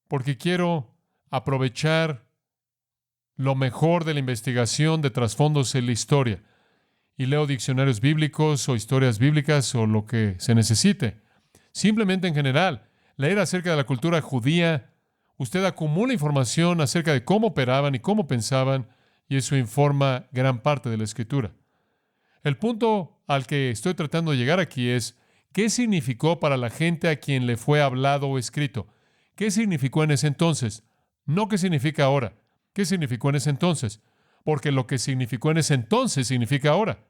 [SPEAKER 1] porque quiero aprovechar lo mejor de la investigación de trasfondos en la historia. Y leo diccionarios bíblicos o historias bíblicas o lo que se necesite. Simplemente en general, leer acerca de la cultura judía, usted acumula información acerca de cómo operaban y cómo pensaban, y eso informa gran parte de la Escritura. El punto al que estoy tratando de llegar aquí es, ¿qué significó para la gente a quien le fue hablado o escrito? ¿Qué significó en ese entonces? No qué significa ahora. ¿Qué significó en ese entonces? Porque lo que significó en ese entonces significa ahora.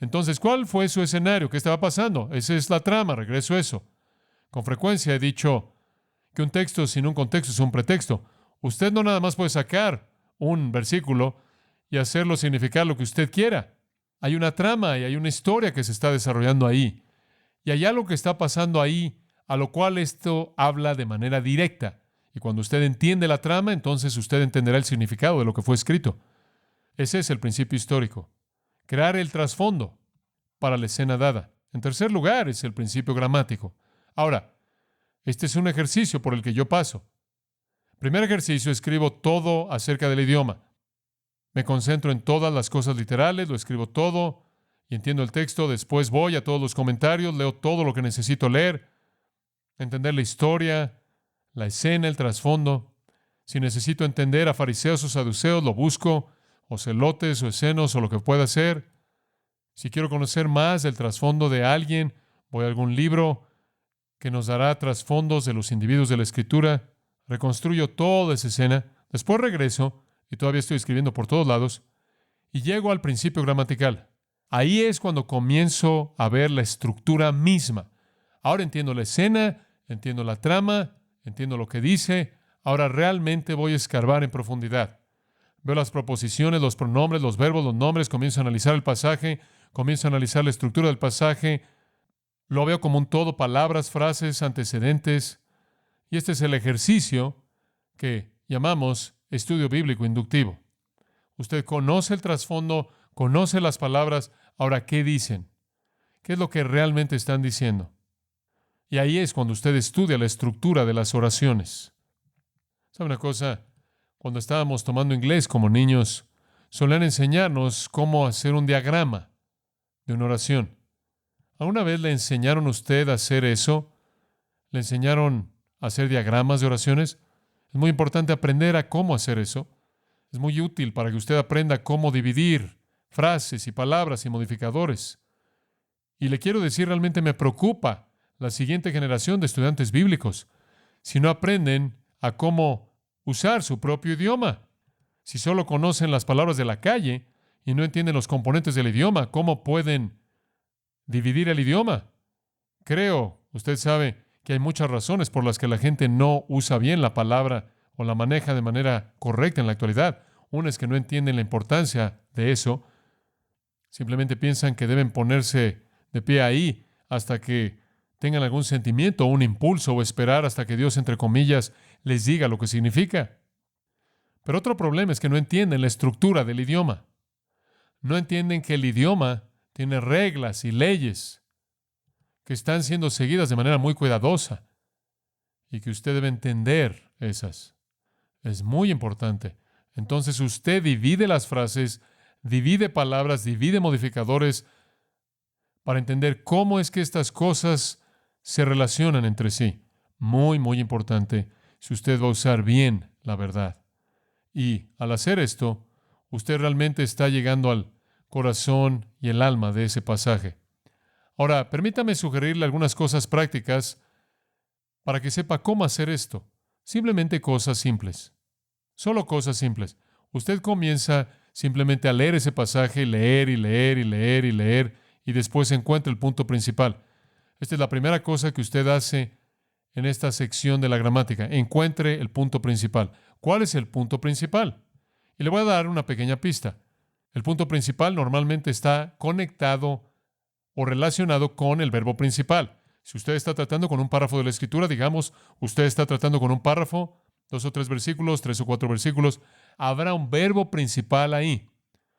[SPEAKER 1] Entonces, ¿cuál fue su escenario? ¿Qué estaba pasando? Esa es la trama, regreso a eso. Con frecuencia he dicho que un texto sin un contexto es un pretexto. Usted no nada más puede sacar un versículo y hacerlo significar lo que usted quiera. Hay una trama y hay una historia que se está desarrollando ahí. Y hay algo que está pasando ahí, a lo cual esto habla de manera directa. Y cuando usted entiende la trama, entonces usted entenderá el significado de lo que fue escrito. Ese es el principio histórico. Crear el trasfondo para la escena dada. En tercer lugar, es el principio gramático. Ahora, este es un ejercicio por el que yo paso. Primer ejercicio, escribo todo acerca del idioma. Me concentro en todas las cosas literales, lo escribo todo y entiendo el texto. Después voy a todos los comentarios, leo todo lo que necesito leer, entender la historia, la escena, el trasfondo. Si necesito entender a fariseos o saduceos, lo busco, o celotes o escenos o lo que pueda ser. Si quiero conocer más del trasfondo de alguien, voy a algún libro que nos dará trasfondos de los individuos de la Escritura. Reconstruyo toda esa escena. Después regreso, y todavía estoy escribiendo por todos lados, y llego al principio gramatical. Ahí es cuando comienzo a ver la estructura misma. Ahora entiendo la escena, entiendo la trama, entiendo lo que dice. Ahora realmente voy a escarbar en profundidad. Veo las proposiciones, los pronombres, los verbos, los nombres, comienzo a analizar el pasaje, comienzo a analizar la estructura del pasaje, lo veo como un todo, palabras, frases, antecedentes, y este es el ejercicio que llamamos estudio bíblico inductivo. Usted conoce el trasfondo, conoce las palabras, ahora, ¿qué dicen? ¿Qué es lo que realmente están diciendo? Y ahí es cuando usted estudia la estructura de las oraciones. ¿Sabe una cosa? Cuando estábamos tomando inglés como niños, solían enseñarnos cómo hacer un diagrama de una oración. ¿Alguna vez le enseñaron a usted a hacer eso? ¿Le enseñaron a hacer diagramas de oraciones? Es muy importante aprender a cómo hacer eso. Es muy útil para que usted aprenda cómo dividir frases y palabras y modificadores. Y le quiero decir, realmente me preocupa la siguiente generación de estudiantes bíblicos si no aprenden a cómo usar su propio idioma. Si solo conocen las palabras de la calle y no entienden los componentes del idioma, ¿cómo pueden dividir el idioma? Creo, usted sabe, que hay muchas razones por las que la gente no usa bien la palabra o la maneja de manera correcta en la actualidad. Una es que no entienden la importancia de eso. Simplemente piensan que deben ponerse de pie ahí hasta que tengan algún sentimiento o un impulso o esperar hasta que Dios, entre comillas, les diga lo que significa. Pero otro problema es que no entienden la estructura del idioma. No entienden que el idioma tiene reglas y leyes que están siendo seguidas de manera muy cuidadosa y que usted debe entender esas. Es muy importante. Entonces usted divide las frases, divide palabras, divide modificadores para entender cómo es que estas cosas se relacionan entre sí. Muy, muy importante si usted va a usar bien la verdad. Y al hacer esto, usted realmente está llegando al corazón y el alma de ese pasaje. Ahora, permítame sugerirle algunas cosas prácticas para que sepa cómo hacer esto. Simplemente cosas simples. Solo cosas simples. Usted comienza simplemente a leer ese pasaje, leer y leer y leer y leer, y después encuentra el punto principal. Esta es la primera cosa que usted hace en esta sección de la gramática. Encuentre el punto principal. ¿Cuál es el punto principal? Y le voy a dar una pequeña pista. El punto principal normalmente está conectado o relacionado con el verbo principal. Si usted está tratando con un párrafo de la Escritura, digamos, usted está tratando con un párrafo, 2 o 3 versículos, 3 o 4 versículos, habrá un verbo principal ahí.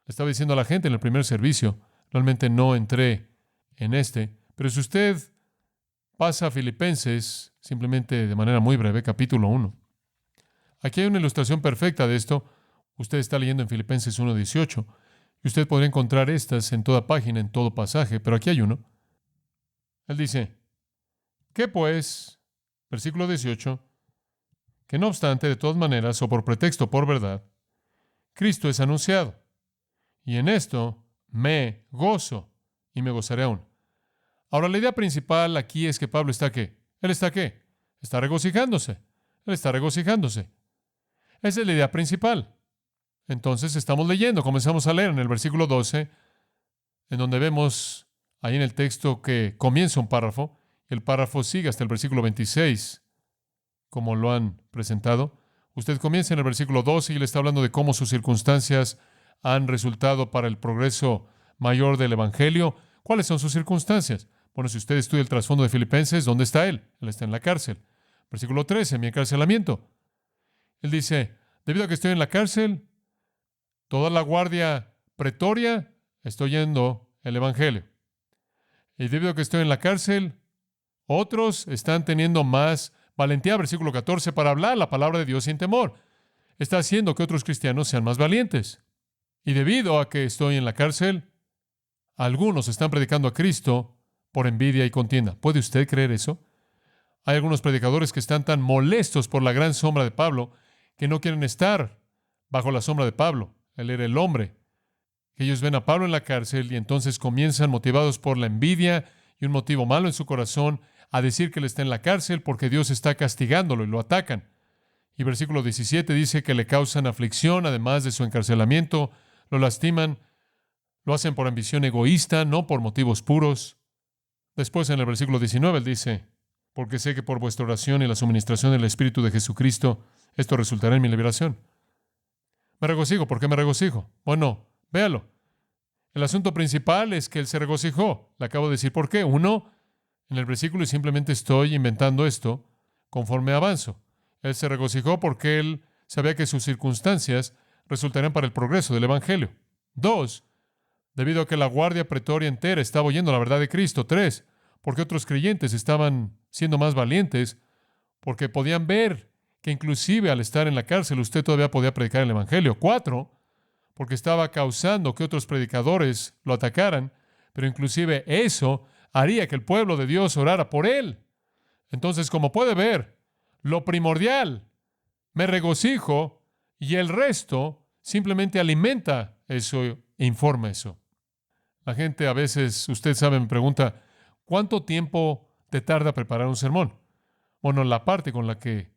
[SPEAKER 1] Le estaba diciendo a la gente en el primer servicio, realmente no entré en pero si usted pasa a Filipenses, simplemente de manera muy breve, capítulo 1. Aquí hay una ilustración perfecta de esto. Usted está leyendo en Filipenses 1:18 y usted podría encontrar estas en toda página, en todo pasaje, pero aquí hay uno. Él dice, ¿qué pues? Versículo 18, que no obstante, de todas maneras, o por pretexto o por verdad, Cristo es anunciado. Y en esto me gozo y me gozaré aún. Ahora, la idea principal aquí es que Pablo está ¿qué? ¿Él está qué? Está regocijándose. Él está regocijándose. Esa es la idea principal. Entonces estamos leyendo, comenzamos a leer en el versículo 12, en donde vemos ahí en el texto que comienza un párrafo, y el párrafo sigue hasta el versículo 26, como lo han presentado. Usted comienza en el versículo 12 y le está hablando de cómo sus circunstancias han resultado para el progreso mayor del Evangelio. ¿Cuáles son sus circunstancias? Bueno, si usted estudia el trasfondo de Filipenses, ¿dónde está él? Él está en la cárcel. Versículo 13, mi encarcelamiento. Él dice, debido a que estoy en la cárcel, toda la guardia pretoria está oyendo el Evangelio. Y debido a que estoy en la cárcel, otros están teniendo más valentía, versículo 14, para hablar la palabra de Dios sin temor. Está haciendo que otros cristianos sean más valientes. Y debido a que estoy en la cárcel, algunos están predicando a Cristo por envidia y contienda. ¿Puede usted creer eso? Hay algunos predicadores que están tan molestos por la gran sombra de Pablo que no quieren estar bajo la sombra de Pablo. Él era el hombre. Ellos ven a Pablo en la cárcel y entonces comienzan, motivados por la envidia y un motivo malo en su corazón, a decir que él está en la cárcel porque Dios está castigándolo y lo atacan. Y versículo 17 dice que le causan aflicción, además de su encarcelamiento, lo lastiman, lo hacen por ambición egoísta, no por motivos puros. Después en el versículo 19 él dice, porque sé que por vuestra oración y la suministración del Espíritu de Jesucristo, esto resultará en mi liberación. Me regocijo. ¿Por qué me regocijo? Bueno, véalo. El asunto principal es que él se regocijó. Le acabo de decir por qué. Uno, en el versículo, y simplemente estoy inventando esto conforme avanzo. Él se regocijó porque él sabía que sus circunstancias resultarían para el progreso del Evangelio. Dos, debido a que la guardia pretoria entera estaba oyendo la verdad de Cristo. Tres, porque otros creyentes estaban siendo más valientes, porque podían ver que inclusive al estar en la cárcel usted todavía podía predicar el Evangelio. Cuatro, porque estaba causando que otros predicadores lo atacaran, pero inclusive eso haría que el pueblo de Dios orara por él. Entonces, como puede ver, lo primordial, me regocijo, y el resto simplemente alimenta eso e informa eso. La gente a veces, usted sabe, me pregunta, ¿cuánto tiempo te tarda preparar un sermón? Bueno, la parte con la que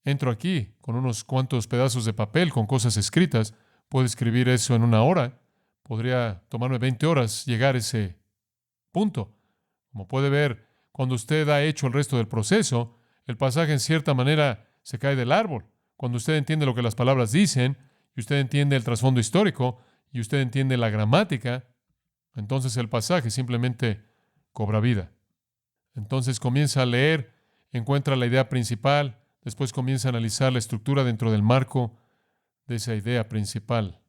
[SPEAKER 1] entro aquí, con unos cuantos pedazos de papel, con cosas escritas, puedo escribir eso en 1 hora. Podría tomarme 20 horas llegar a ese punto. Como puede ver, cuando usted ha hecho el resto del proceso, el pasaje en cierta manera se cae del árbol. Cuando usted entiende lo que las palabras dicen, y usted entiende el trasfondo histórico, y usted entiende la gramática, entonces el pasaje simplemente cobra vida. Entonces comienza a leer, encuentra la idea principal, después comienza a analizar la estructura dentro del marco de esa idea principal.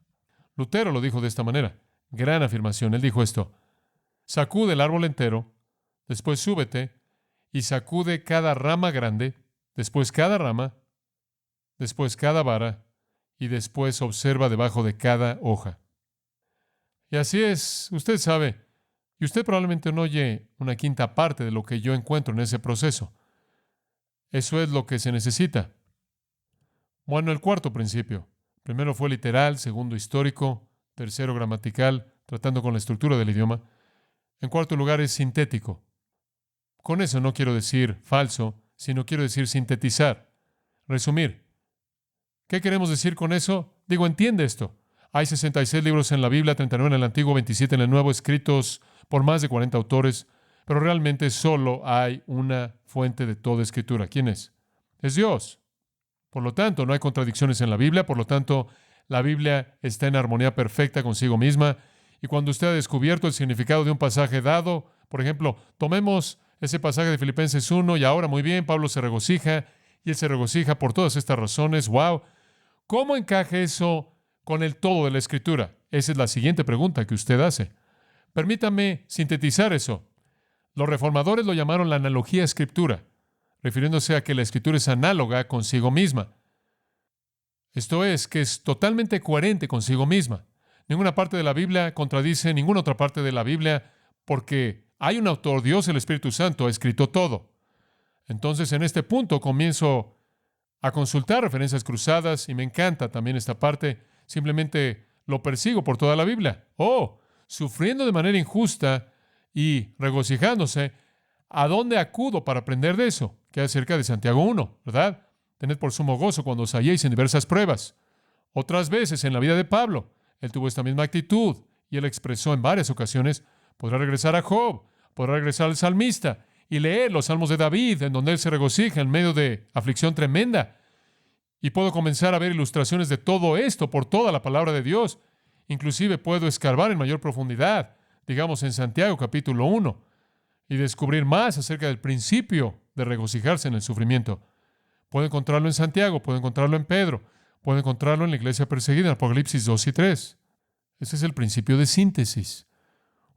[SPEAKER 1] Lutero lo dijo de esta manera. Gran afirmación. Él dijo esto: sacude el árbol entero, después súbete y sacude cada rama grande, después cada rama, después cada vara y después observa debajo de cada hoja. Y así es, usted sabe, y usted probablemente no oye una quinta parte de lo que yo encuentro en ese proceso. Eso es lo que se necesita. Bueno, el cuarto principio. Primero fue literal, segundo histórico, tercero gramatical, tratando con la estructura del idioma. En cuarto lugar es sintético. Con eso no quiero decir falso, sino quiero decir sintetizar, resumir. ¿Qué queremos decir con eso? Digo, entiende esto. Hay 66 libros en la Biblia, 39 en el Antiguo, 27 en el Nuevo, escritos por más de 40 autores, pero realmente solo hay una fuente de toda escritura. ¿Quién es? Es Dios. Por lo tanto, no hay contradicciones en la Biblia, por lo tanto, La Biblia está en armonía perfecta consigo misma. Y cuando usted ha descubierto el significado de un pasaje dado, por ejemplo, tomemos ese pasaje de Filipenses 1 y ahora muy bien, Pablo se regocija y él se regocija por todas estas razones. ¡Wow! ¿Cómo encaja eso con el todo de la Escritura? Esa es la siguiente pregunta que usted hace. Permítame sintetizar eso. Los reformadores lo llamaron la analogía escritura, refiriéndose a que la Escritura es análoga consigo misma. Esto es, que es totalmente coherente consigo misma. Ninguna parte de la Biblia contradice ninguna otra parte de la Biblia porque hay un autor, Dios el Espíritu Santo, ha escrito todo. Entonces, en este punto comienzo a consultar referencias cruzadas y me encanta también esta parte. Simplemente lo persigo por toda la Biblia. Oh, sufriendo de manera injusta y regocijándose, ¿a dónde acudo para aprender de eso? Que es acerca de Santiago 1, ¿verdad? Tened por sumo gozo cuando os halléis en diversas pruebas. Otras veces en la vida de Pablo, él tuvo esta misma actitud y él expresó en varias ocasiones, podrá regresar a Job, podrá regresar al salmista y leer los salmos de David, en donde él se regocija en medio de aflicción tremenda. Y puedo comenzar a ver ilustraciones de todo esto por toda la palabra de Dios. Inclusive puedo escarbar en mayor profundidad, digamos en Santiago capítulo 1, y descubrir más acerca del principio de regocijarse en el sufrimiento. Puedo encontrarlo en Santiago, puedo encontrarlo en Pedro, puedo encontrarlo en la iglesia perseguida, en Apocalipsis 2 y 3. Ese es el principio de síntesis.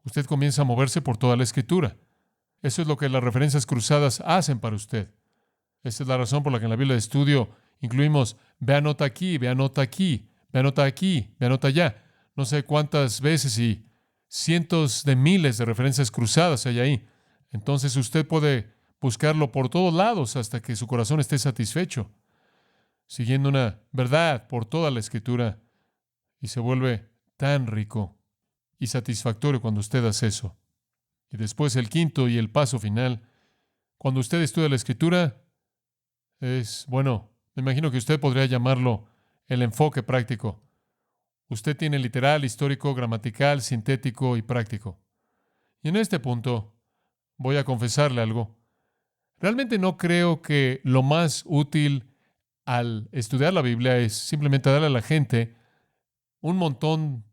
[SPEAKER 1] Usted comienza a moverse por toda la Escritura. Eso es lo que las referencias cruzadas hacen para usted. Esta es la razón por la que en la Biblia de estudio incluimos ve anota aquí, ve anota aquí, ve anota aquí, ve anota allá. No sé cuántas veces y cientos de miles de referencias cruzadas hay ahí. Entonces usted puede buscarlo por todos lados hasta que su corazón esté satisfecho, siguiendo una verdad por toda la Escritura, y se vuelve tan rico y satisfactorio cuando usted hace eso. Y después el quinto y el paso final, cuando usted estudia la Escritura, es, bueno, me imagino que usted podría llamarlo el enfoque práctico. Usted tiene literal, histórico, gramatical, sintético y práctico. Y en este punto voy a confesarle algo. Realmente no creo que lo más útil al estudiar la Biblia es simplemente darle a la gente un montón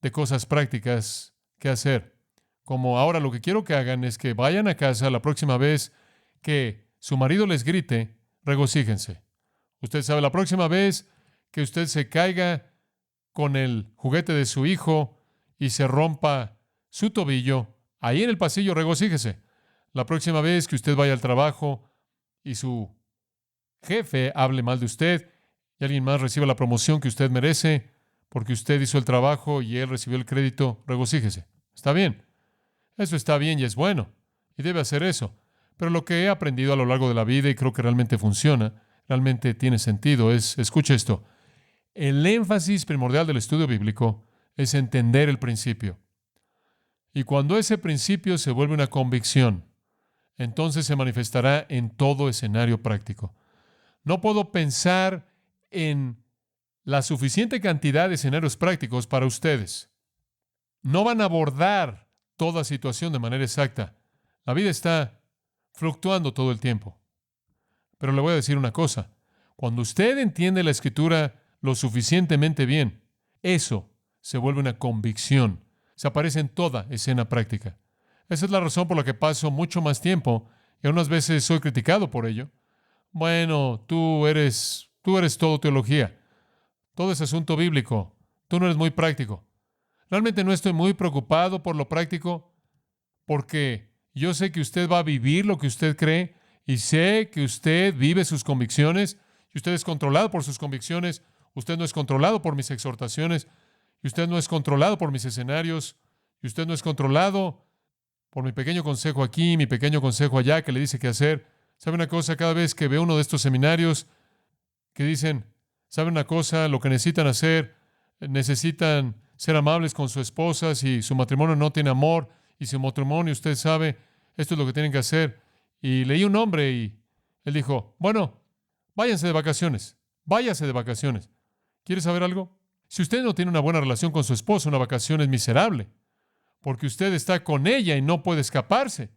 [SPEAKER 1] de cosas prácticas que hacer. Como ahora lo que quiero que hagan es que vayan a casa la próxima vez que su marido les grite, regocíjense. Usted sabe, la próxima vez que usted se caiga con el juguete de su hijo y se rompa su tobillo, ahí en el pasillo regocíjese. La próxima vez que usted vaya al trabajo y su jefe hable mal de usted y alguien más reciba la promoción que usted merece porque usted hizo el trabajo y él recibió el crédito, regocíjese. Está bien. Eso está bien y es bueno. Y debe hacer eso. Pero lo que he aprendido a lo largo de la vida y creo que realmente funciona, realmente tiene sentido, es, escuche esto, el énfasis primordial del estudio bíblico es entender el principio. Y cuando ese principio se vuelve una convicción, entonces se manifestará en todo escenario práctico. No puedo pensar en la suficiente cantidad de escenarios prácticos para ustedes. No van a abordar toda situación de manera exacta. La vida está fluctuando todo el tiempo. Pero le voy a decir una cosa. Cuando usted entiende la Escritura lo suficientemente bien, eso se vuelve una convicción. Se aparece en toda escena práctica. Esa es la razón por la que paso mucho más tiempo y algunas veces soy criticado por ello. Bueno, tú eres todo teología. Todo es asunto bíblico. Tú no eres muy práctico. Realmente no estoy muy preocupado por lo práctico porque yo sé que usted va a vivir lo que usted cree y sé que usted vive sus convicciones y usted es controlado por sus convicciones. Usted no es controlado por mis exhortaciones y usted no es controlado por mis escenarios y usted no es controlado por mi pequeño consejo aquí, mi pequeño consejo allá que le dice qué hacer. ¿Sabe una cosa? Cada vez que veo uno de estos seminarios que dicen, ¿sabe una cosa? Lo que necesitan hacer, necesitan ser amables con su esposa si su matrimonio no tiene amor y su matrimonio, usted sabe, esto es lo que tienen que hacer. Y leí un hombre y él dijo, bueno, váyanse de vacaciones, váyase de vacaciones. ¿Quiere saber algo? Si usted no tiene una buena relación con su esposa, una vacación es miserable, porque usted está con ella y no puede escaparse.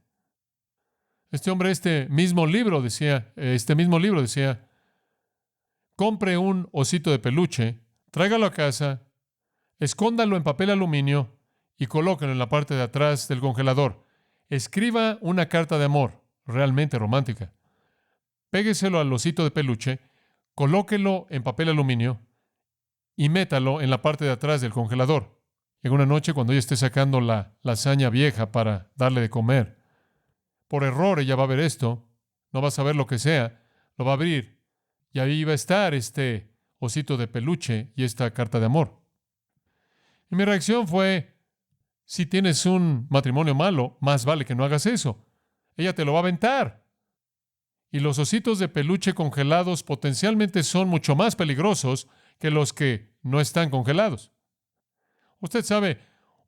[SPEAKER 1] Este mismo libro decía, compre un osito de peluche Tráigalo a casa, escóndalo en papel aluminio y colóquenlo en la parte de atrás del congelador. Escriba una carta de amor realmente romántica. Pégueselo al osito de peluche, colóquelo en papel aluminio y métalo en la parte de atrás del congelador. En una noche, cuando ella esté sacando la lasaña vieja para darle de comer, por error ella va a ver esto, no va a saber lo que sea, lo va a abrir y ahí va a estar este osito de peluche y esta carta de amor. Y mi reacción fue, si tienes un matrimonio malo, más vale que no hagas eso. Ella te lo va a aventar. Y los ositos de peluche congelados potencialmente son mucho más peligrosos que los que no están congelados. Usted sabe,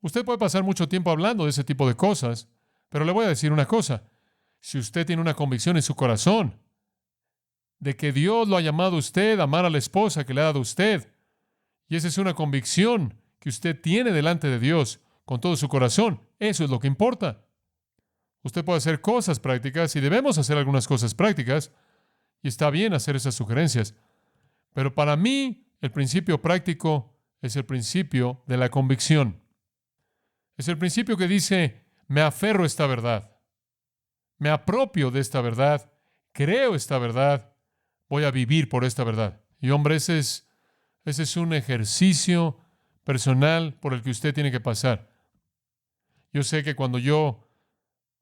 [SPEAKER 1] usted puede pasar mucho tiempo hablando de ese tipo de cosas, pero le voy a decir una cosa. Si usted tiene una convicción en su corazón de que Dios lo ha llamado a usted a amar a la esposa que le ha dado a usted, y esa es una convicción que usted tiene delante de Dios con todo su corazón, eso es lo que importa. Usted puede hacer cosas prácticas y debemos hacer algunas cosas prácticas, y está bien hacer esas sugerencias. Pero para mí, el principio práctico es el principio de la convicción. Es el principio que dice, me aferro a esta verdad, me apropio de esta verdad, creo esta verdad, voy a vivir por esta verdad. Y hombre, ese es un ejercicio personal por el que usted tiene que pasar. Yo sé que cuando yo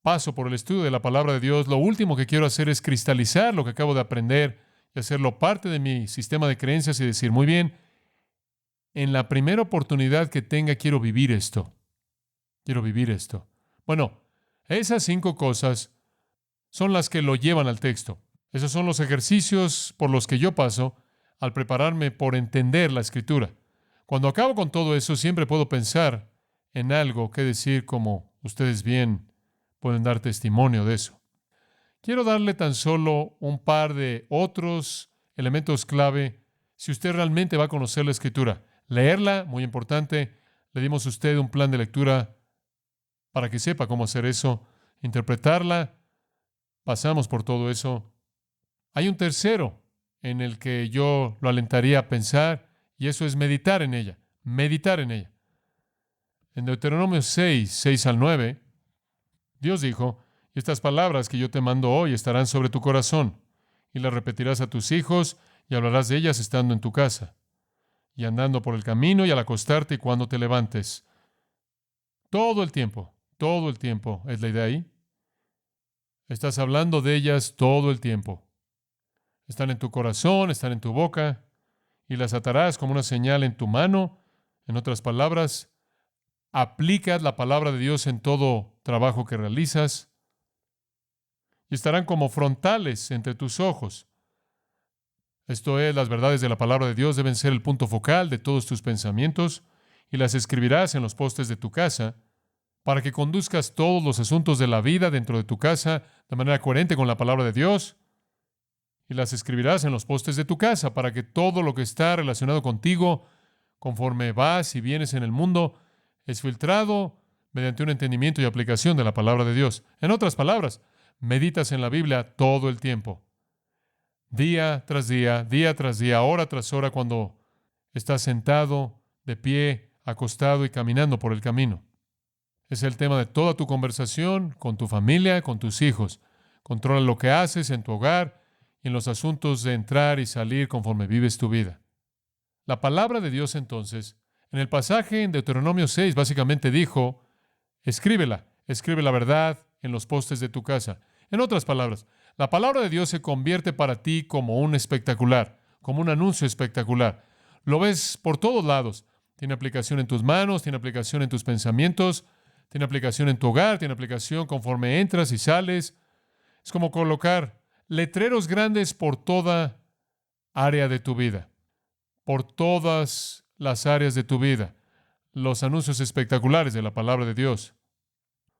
[SPEAKER 1] paso por el estudio de la palabra de Dios, lo último que quiero hacer es cristalizar lo que acabo de aprender y hacerlo parte de mi sistema de creencias y decir, muy bien, en la primera oportunidad que tenga, quiero vivir esto. Quiero vivir esto. Bueno, esas 5 cosas son las que lo llevan al texto. Esos son los ejercicios por los que yo paso al prepararme por entender la Escritura. Cuando acabo con todo eso, siempre puedo pensar en algo que decir, como ustedes bien pueden dar testimonio de eso. Quiero darle tan solo un par de otros elementos clave si usted realmente va a conocer la Escritura. Leerla, muy importante. Le dimos a usted un plan de lectura para que sepa cómo hacer eso. Interpretarla, pasamos por todo eso. Hay un tercero en el que yo lo alentaría a pensar, y eso es meditar en ella. Meditar en ella. En Deuteronomio 6 al 9, Dios dijo, y estas palabras que yo te mando hoy estarán sobre tu corazón, y las repetirás a tus hijos, y hablarás de ellas estando en tu casa, y andando por el camino, y al acostarte, y cuando te levantes. Todo el tiempo es la idea ahí. Estás hablando de ellas todo el tiempo. Están en tu corazón, están en tu boca, y las atarás como una señal en tu mano. En otras palabras, aplicas la palabra de Dios en todo trabajo que realizas, y estarán como frontales entre tus ojos. Esto es, las verdades de la palabra de Dios deben ser el punto focal de todos tus pensamientos, y las escribirás en los postes de tu casa, para que conduzcas todos los asuntos de la vida dentro de tu casa de manera coherente con la palabra de Dios, y las escribirás en los postes de tu casa, para que todo lo que está relacionado contigo, conforme vas y vienes en el mundo, es filtrado mediante un entendimiento y aplicación de la palabra de Dios. En otras palabras, meditas en la Biblia todo el tiempo. Día tras día, hora tras hora, cuando estás sentado, de pie, acostado y caminando por el camino. Es el tema de toda tu conversación con tu familia, con tus hijos. Controla lo que haces en tu hogar y en los asuntos de entrar y salir conforme vives tu vida. La palabra de Dios, entonces, en el pasaje en Deuteronomio 6, básicamente dijo, escribe la verdad en los postes de tu casa. En otras palabras, la palabra de Dios se convierte para ti como un espectacular, como un anuncio espectacular. Lo ves por todos lados. Tiene aplicación en tus manos, tiene aplicación en tus pensamientos, tiene aplicación en tu hogar, tiene aplicación conforme entras y sales. Es como colocar letreros grandes por toda área de tu vida, por todas las áreas de tu vida. Los anuncios espectaculares de la palabra de Dios.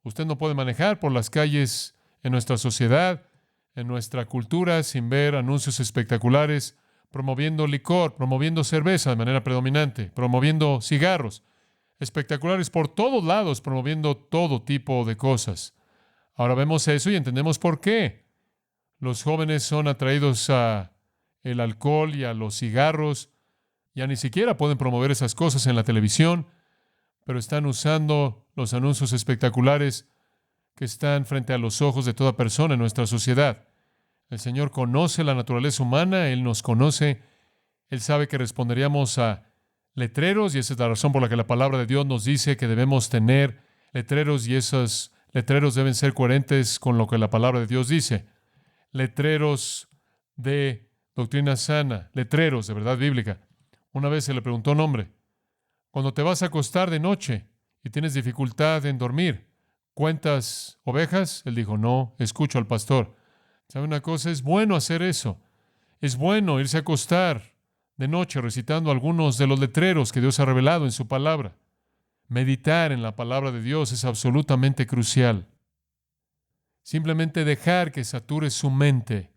[SPEAKER 1] Usted no puede manejar por las calles en nuestra sociedad, en nuestra cultura, sin ver anuncios espectaculares promoviendo licor, promoviendo cerveza de manera predominante, promoviendo cigarros, espectaculares por todos lados, promoviendo todo tipo de cosas. Ahora vemos eso y entendemos por qué. Los jóvenes son atraídos a el alcohol y a los cigarros Ya ni siquiera pueden promover esas cosas en la televisión, pero están usando los anuncios espectaculares que están frente a los ojos de toda persona en nuestra sociedad. El Señor conoce la naturaleza humana, Él nos conoce, Él sabe que responderíamos a letreros y esa es la razón por la que la palabra de Dios nos dice que debemos tener letreros y esos letreros deben ser coherentes con lo que la palabra de Dios dice. Letreros de doctrina sana, letreros de verdad bíblica. Una vez se le preguntó a un hombre, cuando te vas a acostar de noche y tienes dificultad en dormir, ¿cuentas ovejas? Él dijo, no, escucho al pastor. ¿Sabe una cosa? Es bueno hacer eso. Es bueno irse a acostar de noche recitando algunos de los letreros que Dios ha revelado en su palabra. Meditar en la palabra de Dios es absolutamente crucial. Simplemente dejar que sature su mente,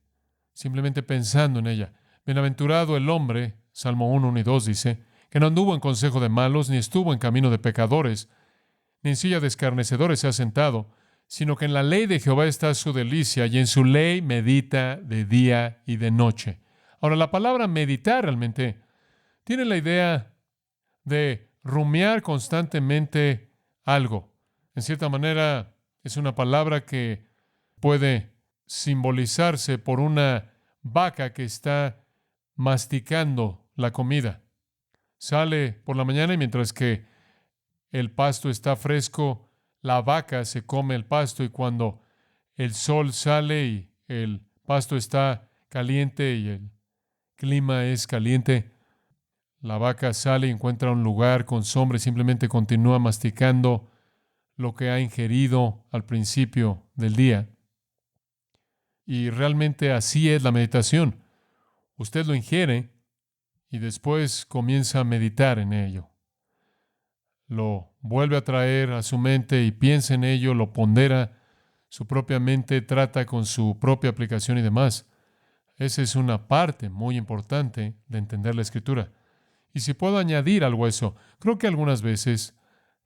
[SPEAKER 1] simplemente pensando en ella. Bienaventurado el hombre, Salmo 1, 1 y 2 dice, que no anduvo en consejo de malos, ni estuvo en camino de pecadores, ni en silla de escarnecedores se ha sentado, sino que en la ley de Jehová está su delicia, y en su ley medita de día y de noche. Ahora, la palabra meditar realmente tiene la idea de rumiar constantemente algo. En cierta manera, es una palabra que puede simbolizarse por una vaca que está masticando la comida. Sale por la mañana y mientras que el pasto está fresco, la vaca se come el pasto y cuando el sol sale y el pasto está caliente y el clima es caliente, la vaca sale y encuentra un lugar con sombra y simplemente continúa masticando lo que ha ingerido al principio del día. Y realmente así es la meditación. Usted lo ingiere y después comienza a meditar en ello. Lo vuelve a traer a su mente y piensa en ello, lo pondera, su propia mente trata con su propia aplicación y demás. Esa es una parte muy importante de entender la Escritura. Y si puedo añadir algo a eso, creo que algunas veces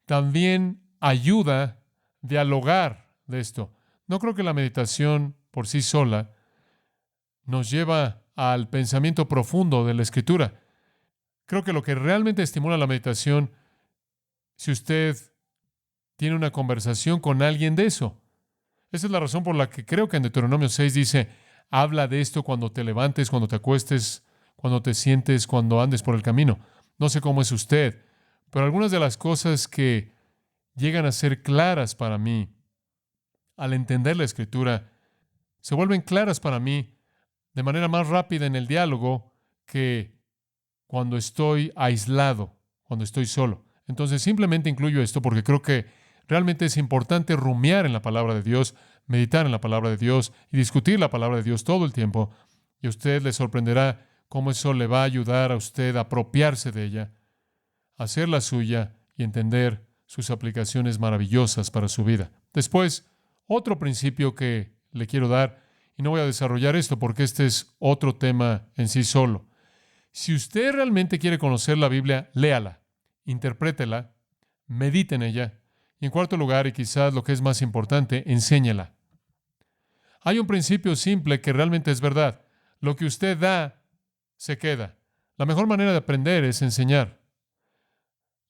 [SPEAKER 1] también ayuda a dialogar de esto. No creo que la meditación por sí sola nos lleva al pensamiento profundo de la Escritura. Creo que lo que realmente estimula la meditación, si usted tiene una conversación con alguien de eso. Esa es la razón por la que creo que en Deuteronomio 6 dice, habla de esto cuando te levantes, cuando te acuestes, cuando te sientes, cuando andes por el camino. No sé cómo es usted, pero algunas de las cosas que llegan a ser claras para mí al entender la Escritura se vuelven claras para mí de manera más rápida en el diálogo que cuando estoy aislado, cuando estoy solo. Entonces simplemente incluyo esto porque creo que realmente es importante rumiar en la palabra de Dios, meditar en la palabra de Dios y discutir la palabra de Dios todo el tiempo. Y a usted le sorprenderá cómo eso le va a ayudar a usted a apropiarse de ella, a hacerla suya y entender sus aplicaciones maravillosas para su vida. Después, otro principio que le quiero dar, y no voy a desarrollar esto porque este es otro tema en sí solo. Si usted realmente quiere conocer la Biblia, léala, interprétela, medite en ella, y en cuarto lugar, y quizás lo que es más importante, enséñela. Hay un principio simple que realmente es verdad. Lo que usted da, se queda. La mejor manera de aprender es enseñar.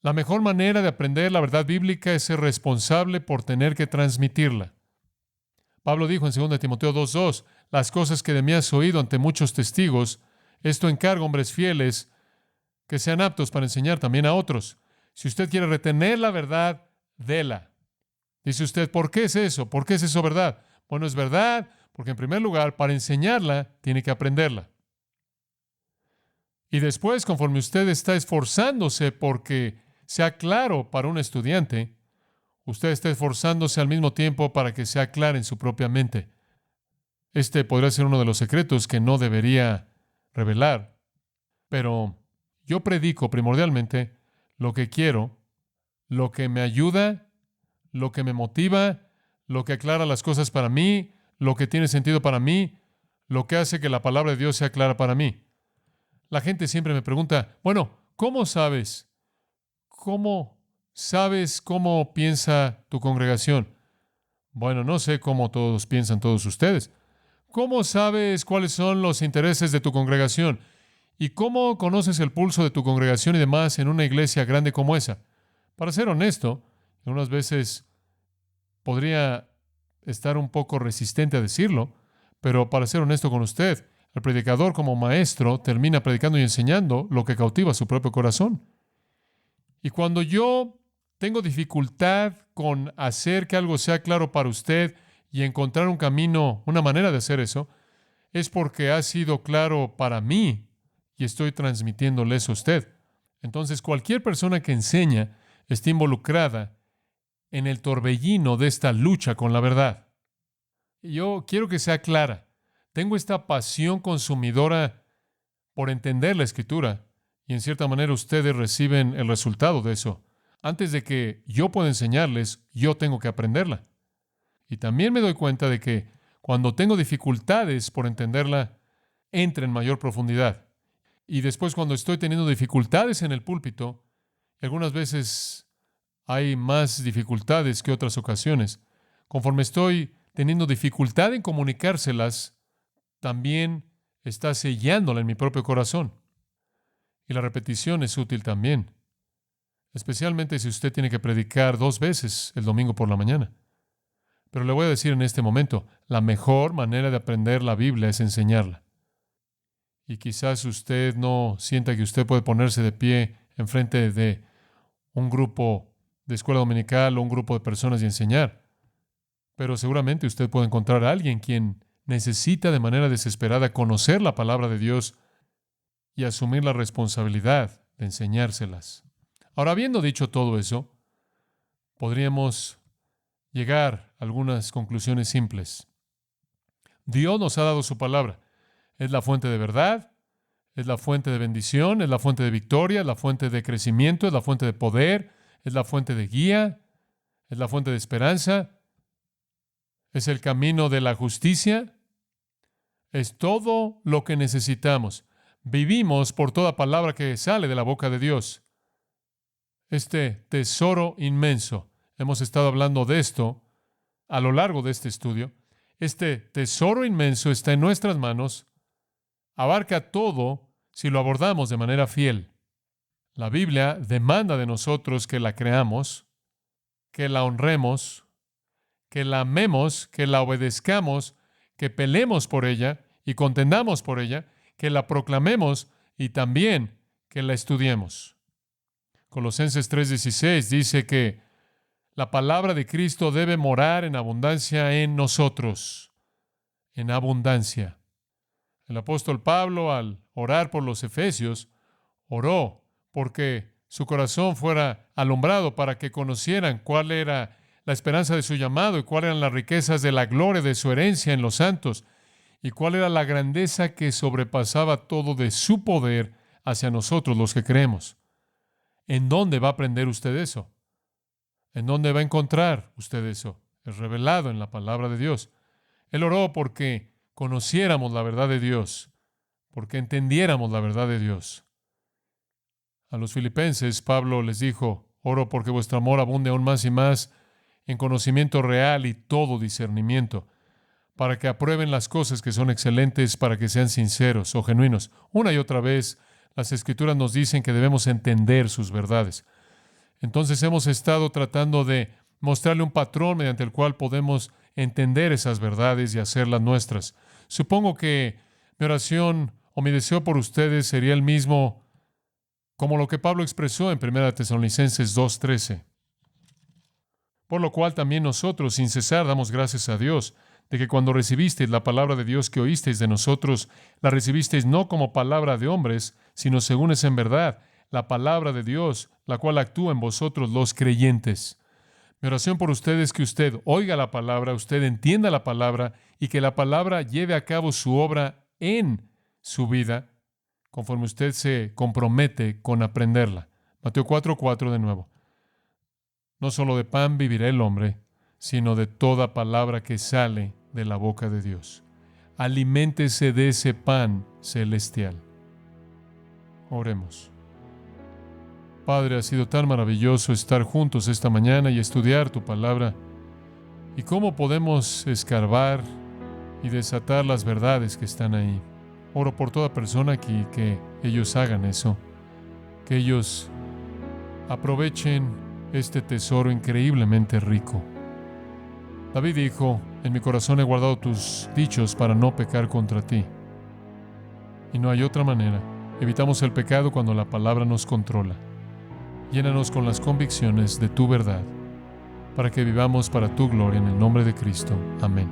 [SPEAKER 1] La mejor manera de aprender la verdad bíblica es ser responsable por tener que transmitirla. Pablo dijo en 2 Timoteo 2:2, las cosas que de mí has oído ante muchos testigos, esto encargo a hombres fieles que sean aptos para enseñar también a otros. Si usted quiere retener la verdad, déla. Dice usted, ¿por qué es eso? ¿Por qué es eso verdad? Bueno, es verdad porque en primer lugar, para enseñarla, tiene que aprenderla. Y después, conforme usted está esforzándose porque sea claro para un estudiante, usted está esforzándose al mismo tiempo para que sea clara en su propia mente. Este podría ser uno de los secretos que no debería revelar, pero yo predico primordialmente lo que quiero, lo que me ayuda, lo que me motiva, lo que aclara las cosas para mí, lo que tiene sentido para mí, lo que hace que la palabra de Dios sea clara para mí. La gente siempre me pregunta, bueno, ¿cómo sabes? ¿Cómo sabes cómo piensa tu congregación? Bueno, no sé cómo todos piensan todos ustedes. ¿Cómo sabes cuáles son los intereses de tu congregación? ¿Y cómo conoces el pulso de tu congregación y demás en una iglesia grande como esa? Para ser honesto, algunas veces podría estar un poco resistente a decirlo, pero para ser honesto con usted, el predicador como maestro termina predicando y enseñando lo que cautiva su propio corazón. Y cuando yo tengo dificultad con hacer que algo sea claro para usted y encontrar un camino, una manera de hacer eso, es porque ha sido claro para mí y estoy transmitiéndole eso a usted. Entonces, cualquier persona que enseña está involucrada en el torbellino de esta lucha con la verdad. Y yo quiero que sea clara. Tengo esta pasión consumidora por entender la Escritura y en cierta manera ustedes reciben el resultado de eso. Antes de que yo pueda enseñarles, yo tengo que aprenderla. Y también me doy cuenta de que cuando tengo dificultades por entenderla, entra en mayor profundidad. Y después cuando estoy teniendo dificultades en el púlpito, algunas veces hay más dificultades que otras ocasiones. Conforme estoy teniendo dificultad en comunicárselas, también está sellándola en mi propio corazón. Y la repetición es útil también, especialmente si usted tiene que predicar 2 veces el domingo por la mañana. Pero le voy a decir en este momento, la mejor manera de aprender la Biblia es enseñarla. Y quizás usted no sienta que usted puede ponerse de pie enfrente de un grupo de escuela dominical o un grupo de personas y enseñar. Pero seguramente usted puede encontrar a alguien quien necesita de manera desesperada conocer la palabra de Dios y asumir la responsabilidad de enseñárselas. Ahora, habiendo dicho todo eso, podríamos llegar a algunas conclusiones simples. Dios nos ha dado su palabra. Es la fuente de verdad, es la fuente de bendición, es la fuente de victoria, es la fuente de crecimiento, es la fuente de poder, es la fuente de guía, es la fuente de esperanza, es el camino de la justicia, es todo lo que necesitamos. Vivimos por toda palabra que sale de la boca de Dios. Este tesoro inmenso, hemos estado hablando de esto a lo largo de este estudio. Este tesoro inmenso está en nuestras manos, abarca todo si lo abordamos de manera fiel. La Biblia demanda de nosotros que la creamos, que la honremos, que la amemos, que la obedezcamos, que peleemos por ella y contendamos por ella, que la proclamemos y también que la estudiemos. Colosenses 3:16 dice que la palabra de Cristo debe morar en abundancia en nosotros, en abundancia. El apóstol Pablo, al orar por los efesios, oró porque su corazón fuera alumbrado para que conocieran cuál era la esperanza de su llamado y cuáles eran las riquezas de la gloria de su herencia en los santos y cuál era la grandeza que sobrepasaba todo de su poder hacia nosotros los que creemos. ¿En dónde va a aprender usted eso? ¿En dónde va a encontrar usted eso? Es revelado en la palabra de Dios. Él oró porque conociéramos la verdad de Dios, porque entendiéramos la verdad de Dios. A los filipenses, Pablo les dijo, oro porque vuestro amor abunde aún más y más en conocimiento real y todo discernimiento, para que aprueben las cosas que son excelentes, para que sean sinceros o genuinos. Una y otra vez, las Escrituras nos dicen que debemos entender sus verdades. Entonces hemos estado tratando de mostrarle un patrón mediante el cual podemos entender esas verdades y hacerlas nuestras. Supongo que mi oración o mi deseo por ustedes sería el mismo como lo que Pablo expresó en 1 Tesalonicenses 2:13. Por lo cual también nosotros, sin cesar, damos gracias a Dios de que cuando recibisteis la palabra de Dios que oísteis de nosotros, la recibisteis no como palabra de hombres, sino según es en verdad, la palabra de Dios, la cual actúa en vosotros los creyentes. Mi oración por usted es que usted oiga la palabra, usted entienda la palabra y que la palabra lleve a cabo su obra en su vida, conforme usted se compromete con aprenderla. Mateo 4:4 de nuevo. No solo de pan vivirá el hombre, sino de toda palabra que sale de la boca de Dios. Aliméntese de ese pan celestial. Oremos. Padre, ha sido tan maravilloso estar juntos esta mañana y estudiar tu palabra. ¿Y cómo podemos escarbar y desatar las verdades que están ahí? Oro por toda persona aquí que ellos hagan eso, que ellos aprovechen este tesoro increíblemente rico. David dijo, en mi corazón he guardado tus dichos para no pecar contra ti. Y no hay otra manera. Evitamos el pecado cuando la palabra nos controla. Llénanos con las convicciones de tu verdad, para que vivamos para tu gloria en el nombre de Cristo. Amén.